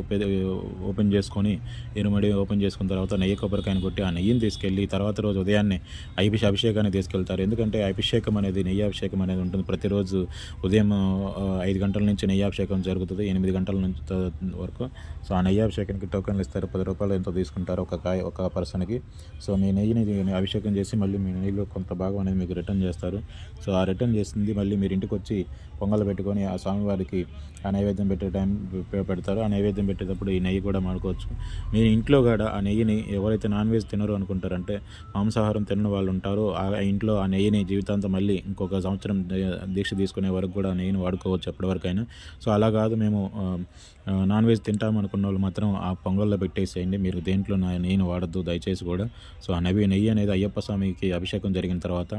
ఓపెన్ చేసుకున్న తర్వాత నెయ్యి కొబ్బరికాయని కొట్టి ఆ నెయ్యిని తీసుకెళ్ళి తర్వాత రోజు ఉదయాన్నే అభిషేకాన్ని తీసుకెళ్తారు. ఎందుకంటే అభిషేకం అనేది నెయ్యి అభిషేకం అనేది ఉంటుంది. ప్రతిరోజు ఉదయం 5 గంటల నుంచి నెయ్యి అభిషేకం జరుగుతుంది, 8 గంటల నుంచి వరకు. సో ఆ నెయ్యి అభిషేకానికి టోకెన్లు ఇస్తారు. 10 రూపాయలు ఎంతో తీసుకుంటారు ఒక పర్సన్కి. సో మీ నెయ్యిని అభిషేకం చేసి మళ్ళీ మీ నెయ్యిలో కొంత భాగం అనేది మీకు రిటర్న్ చేస్తారు. సో ఆ రిటర్న్ చేసింది మళ్ళీ మీరు ఇంటికి వచ్చి పొంగల్ పెట్టుకొని ఆ స్వామివారికి ఆ నైవేద్యం పెట్టే టైం పెడతారు. ఆ నైవేద్యం పెట్టేటప్పుడు ఈ నెయ్యి కూడా వాడుకోవచ్చు. మీరు ఇంట్లో కూడా ఆ నెయ్యిని ఎవరైతే నాన్ వెజ్ తినరు అనుకుంటారంటే మాంసాహారం తినని వాళ్ళు ఉంటారో ఆ ఇంట్లో ఆ నెయ్యిని జీవితాంతం మళ్ళీ ఇంకొక సంవత్సరం దీక్ష తీసుకునే వరకు కూడా ఆ నెయ్యిని వాడుకోవచ్చు ఎప్పటివరకైనా. సో అలా కాదు మేము నాన్ వెజ్ తింటాం అనుకున్న వాళ్ళు మాత్రం ఆ పొంగల్లో పెట్టేసేయండి. మీరు దేంట్లో నెయ్యిని వాడద్దు దయచేసి కూడా. సో ఆ నెయ్యి అనేది అయ్యప్ప స్వామికి అభిషేకం జరిగిన తర్వాత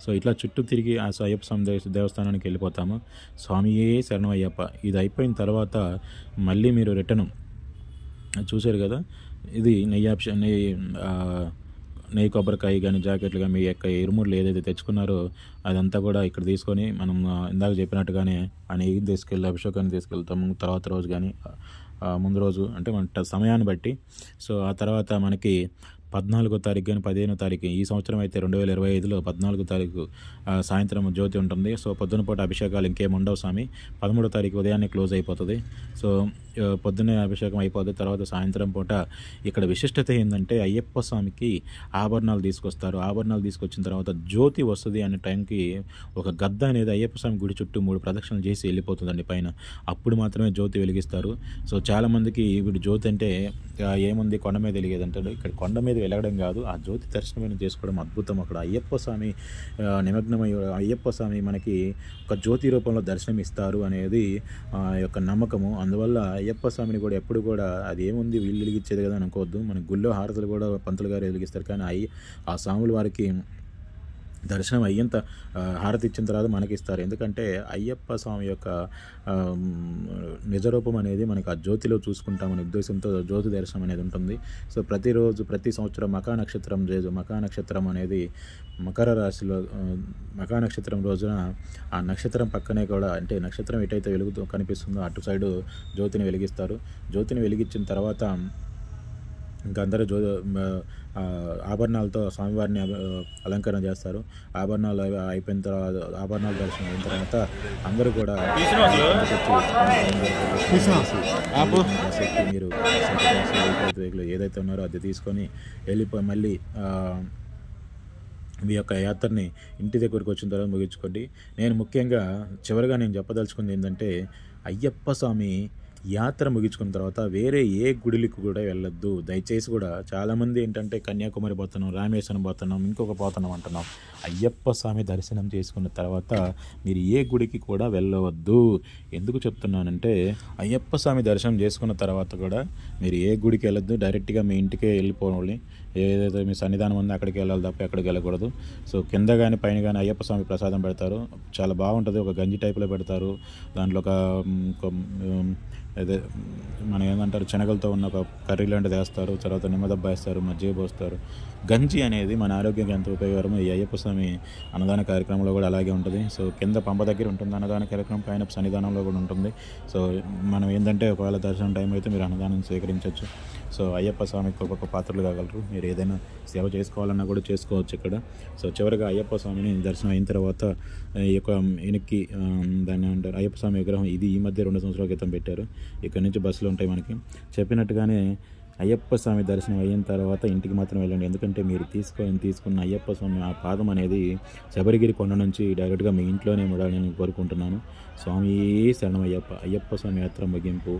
సో ఇట్లా చుట్టూ తిరిగి ఆ అయ్యప్ప స్వామి దేవస్థానానికి వెళ్ళిపోతాము. స్వామియే శరణమయ్యప్ప ఇది అయిపోయిన తర్వాత మళ్ళీ మీరు రిటర్న్ చూశారు కదా, ఇది నెయ్యి కొబ్బరికాయ కానీ జాకెట్లు కానీ మీ యొక్క ఇరుముళ్ళు ఏదైతే తెచ్చుకున్నారో అదంతా కూడా ఇక్కడ తీసుకొని మనం ఇందాక చెప్పినట్టుగానే ఆ నెయ్యిని తీసుకెళ్ళి అభిషేకాన్ని తీసుకెళ్తాము. తర్వాత రోజు కానీ ముందు రోజు అంటే మన సమయాన్ని బట్టి. సో ఆ తర్వాత మనకి 14వ తారీఖు కానీ 15వ తారీఖు ఈ సంవత్సరం అయితే 2025లో 14వ తారీఖు సాయంత్రం జ్యోతి ఉంటుంది. సో పొద్దున పూట అభిషేకాలు ఇంకేం ఉండవు స్వామి. 13వ తారీఖు ఉదయాన్నే క్లోజ్ అయిపోతుంది. సో పొద్దున్నే అభిషేకం అయిపోతుంది. తర్వాత సాయంత్రం పూట ఇక్కడ విశిష్టత ఏంటంటే అయ్యప్ప స్వామికి ఆభరణాలు తీసుకొస్తారు. ఆభరణాలు తీసుకొచ్చిన తర్వాత జ్యోతి వస్తుంది అనే టైంకి ఒక గద్ద అనేది అయ్యప్ప స్వామి గుడి చుట్టూ 3 ప్రదక్షిణలు చేసి వెళ్ళిపోతుందండి పైన. అప్పుడు మాత్రమే జ్యోతి వెలిగిస్తారు. సో చాలామందికి ఇప్పుడు జ్యోతి అంటే ఏముంది కొండ మీద వెలిగేదంటాడు. ఇక్కడ కొండ మీద వెలగడం కాదు, ఆ జ్యోతి దర్శనమైన చేసుకోవడం అద్భుతం. అక్కడ అయ్యప్ప స్వామి నిమగ్నమై అయ్యప్ప స్వామి మనకి ఒక జ్యోతి రూపంలో దర్శనం ఇస్తారు అనేది యొక్క నమ్మకము. అందువల్ల అయ్యప్ప స్వామిని కూడా ఎప్పుడు కూడా అది ఏముంది వీళ్ళు వెలిగించేది కదా అనుకోవద్దు. మన గుళ్ళో హారతులు కూడా పంతులు గారు వెలిగిస్తారు. కానీ ఆ స్వాముల వారికి దర్శనం అయ్యేంత హారతి ఇచ్చిన తర్వాత మనకి ఇస్తారు. ఎందుకంటే అయ్యప్ప స్వామి యొక్క నిజరూపం అనేది మనకి ఆ జ్యోతిలో చూసుకుంటామనే ఉద్దేశంతో జ్యోతి దర్శనం అనేది ఉంటుంది. సో ప్రతిరోజు ప్రతి సంవత్సరం మకా నక్షత్రం అనేది మకర రాశిలో మకా నక్షత్రం రోజున ఆ నక్షత్రం పక్కనే కూడా అంటే నక్షత్రం ఎటైతే వెలుగుతూ కనిపిస్తుందో అటు సైడు జ్యోతిని వెలిగిస్తారు. జ్యోతిని వెలిగించిన తర్వాత ఇంకా అందరూ ఆభరణాలతో స్వామివారిని అలంకరణ చేస్తారు. ఆభరణాలు అయిపోయిన తర్వాత ఆభరణాల దర్శనం అయిన తర్వాత అందరూ కూడా మీరు ఏదైతే ఉన్నారో అది తీసుకొని వెళ్ళిపోయి మళ్ళీ మీ యొక్క యాత్రని ఇంటి దగ్గరికి వచ్చిన తర్వాత ముగించుకోండి. నేను ముఖ్యంగా చివరిగా నేను చెప్పదలుచుకుంది ఏంటంటే అయ్యప్ప స్వామి యాత్ర ముగించుకున్న తర్వాత వేరే ఏ గుడికి కూడా వెళ్ళొద్దు దయచేసి. కూడా చాలామంది ఏంటంటే కన్యాకుమారి పోతున్నాం, రామేశ్వరం పోతున్నాం, ఇంకొక పోతున్నాం అంటున్నాం. అయ్యప్ప స్వామి దర్శనం చేసుకున్న తర్వాత మీరు ఏ గుడికి కూడా వెళ్ళవద్దు. ఎందుకు చెప్తున్నానంటే అయ్యప్ప స్వామి దర్శనం చేసుకున్న తర్వాత కూడా మీరు ఏ గుడికి వెళ్ళొద్దు. డైరెక్ట్గా మీ ఇంటికే వెళ్ళిపోవాలి. ఏదైతే మీ సన్నిధానం ఉందో అక్కడికి వెళ్ళాలి తప్ప ఎక్కడికి వెళ్ళకూడదు. సో కింద కానీ పైన కానీ అయ్యప్ప స్వామి ప్రసాదం పెడతారు. చాలా బాగుంటుంది. ఒక గంజి టైప్లో పెడతారు. దాంట్లో ఒక అదే మనం ఏమంటారు శనగలతో ఉన్న ఒక కర్రీ లాంటిది వేస్తారు. తర్వాత నిమ్మదబ్బ వేస్తారు, మజ్జిగ పోస్తారు. గంజి అనేది మన ఆరోగ్యానికి ఎంత ఉపయోగకరమో ఈ అయ్యప్ప స్వామి అన్నదాన కార్యక్రమంలో కూడా అలాగే ఉంటుంది. సో కింద పంప దగ్గర ఉంటుంది అన్నదాన కార్యక్రమం, పైన సన్నిధానంలో కూడా ఉంటుంది. సో మనం ఏంటంటే ఒకవేళ దర్శనం టైం అయితే మీరు అన్నదానం స్వీకరించవచ్చు. సో అయ్యప్ప స్వామికి ఒక్కొక్క పాత్రలు కాగలరు. మీరు ఏదైనా సేవ చేసుకోవాలన్నా కూడా చేసుకోవచ్చు ఇక్కడ. సో చివరిగా అయ్యప్ప స్వామిని దర్శనం అయిన తర్వాత ఈ యొక్క వెనక్కి దాన్ని అంటారు అయ్యప్ప స్వామి విగ్రహం ఇది ఈ మధ్య 2 సంవత్సరాల క్రితం పెట్టారు. ఇక్కడ నుంచి బస్సులు ఉంటాయి మనకి. చెప్పినట్టుగానే అయ్యప్ప స్వామి దర్శనం అయిన తర్వాత ఇంటికి మాత్రం వెళ్ళండి. ఎందుకంటే మీరు తీసుకున్న అయ్యప్ప స్వామి ఆ పాదం అనేది శబరిగిరి కొండ నుంచి డైరెక్ట్గా మీ ఇంట్లోనే ముడాలని కోరుకుంటున్నాను. స్వామి శరణమయ్యప్ప. అయ్యప్ప స్వామి యాత్ర ముగింపు.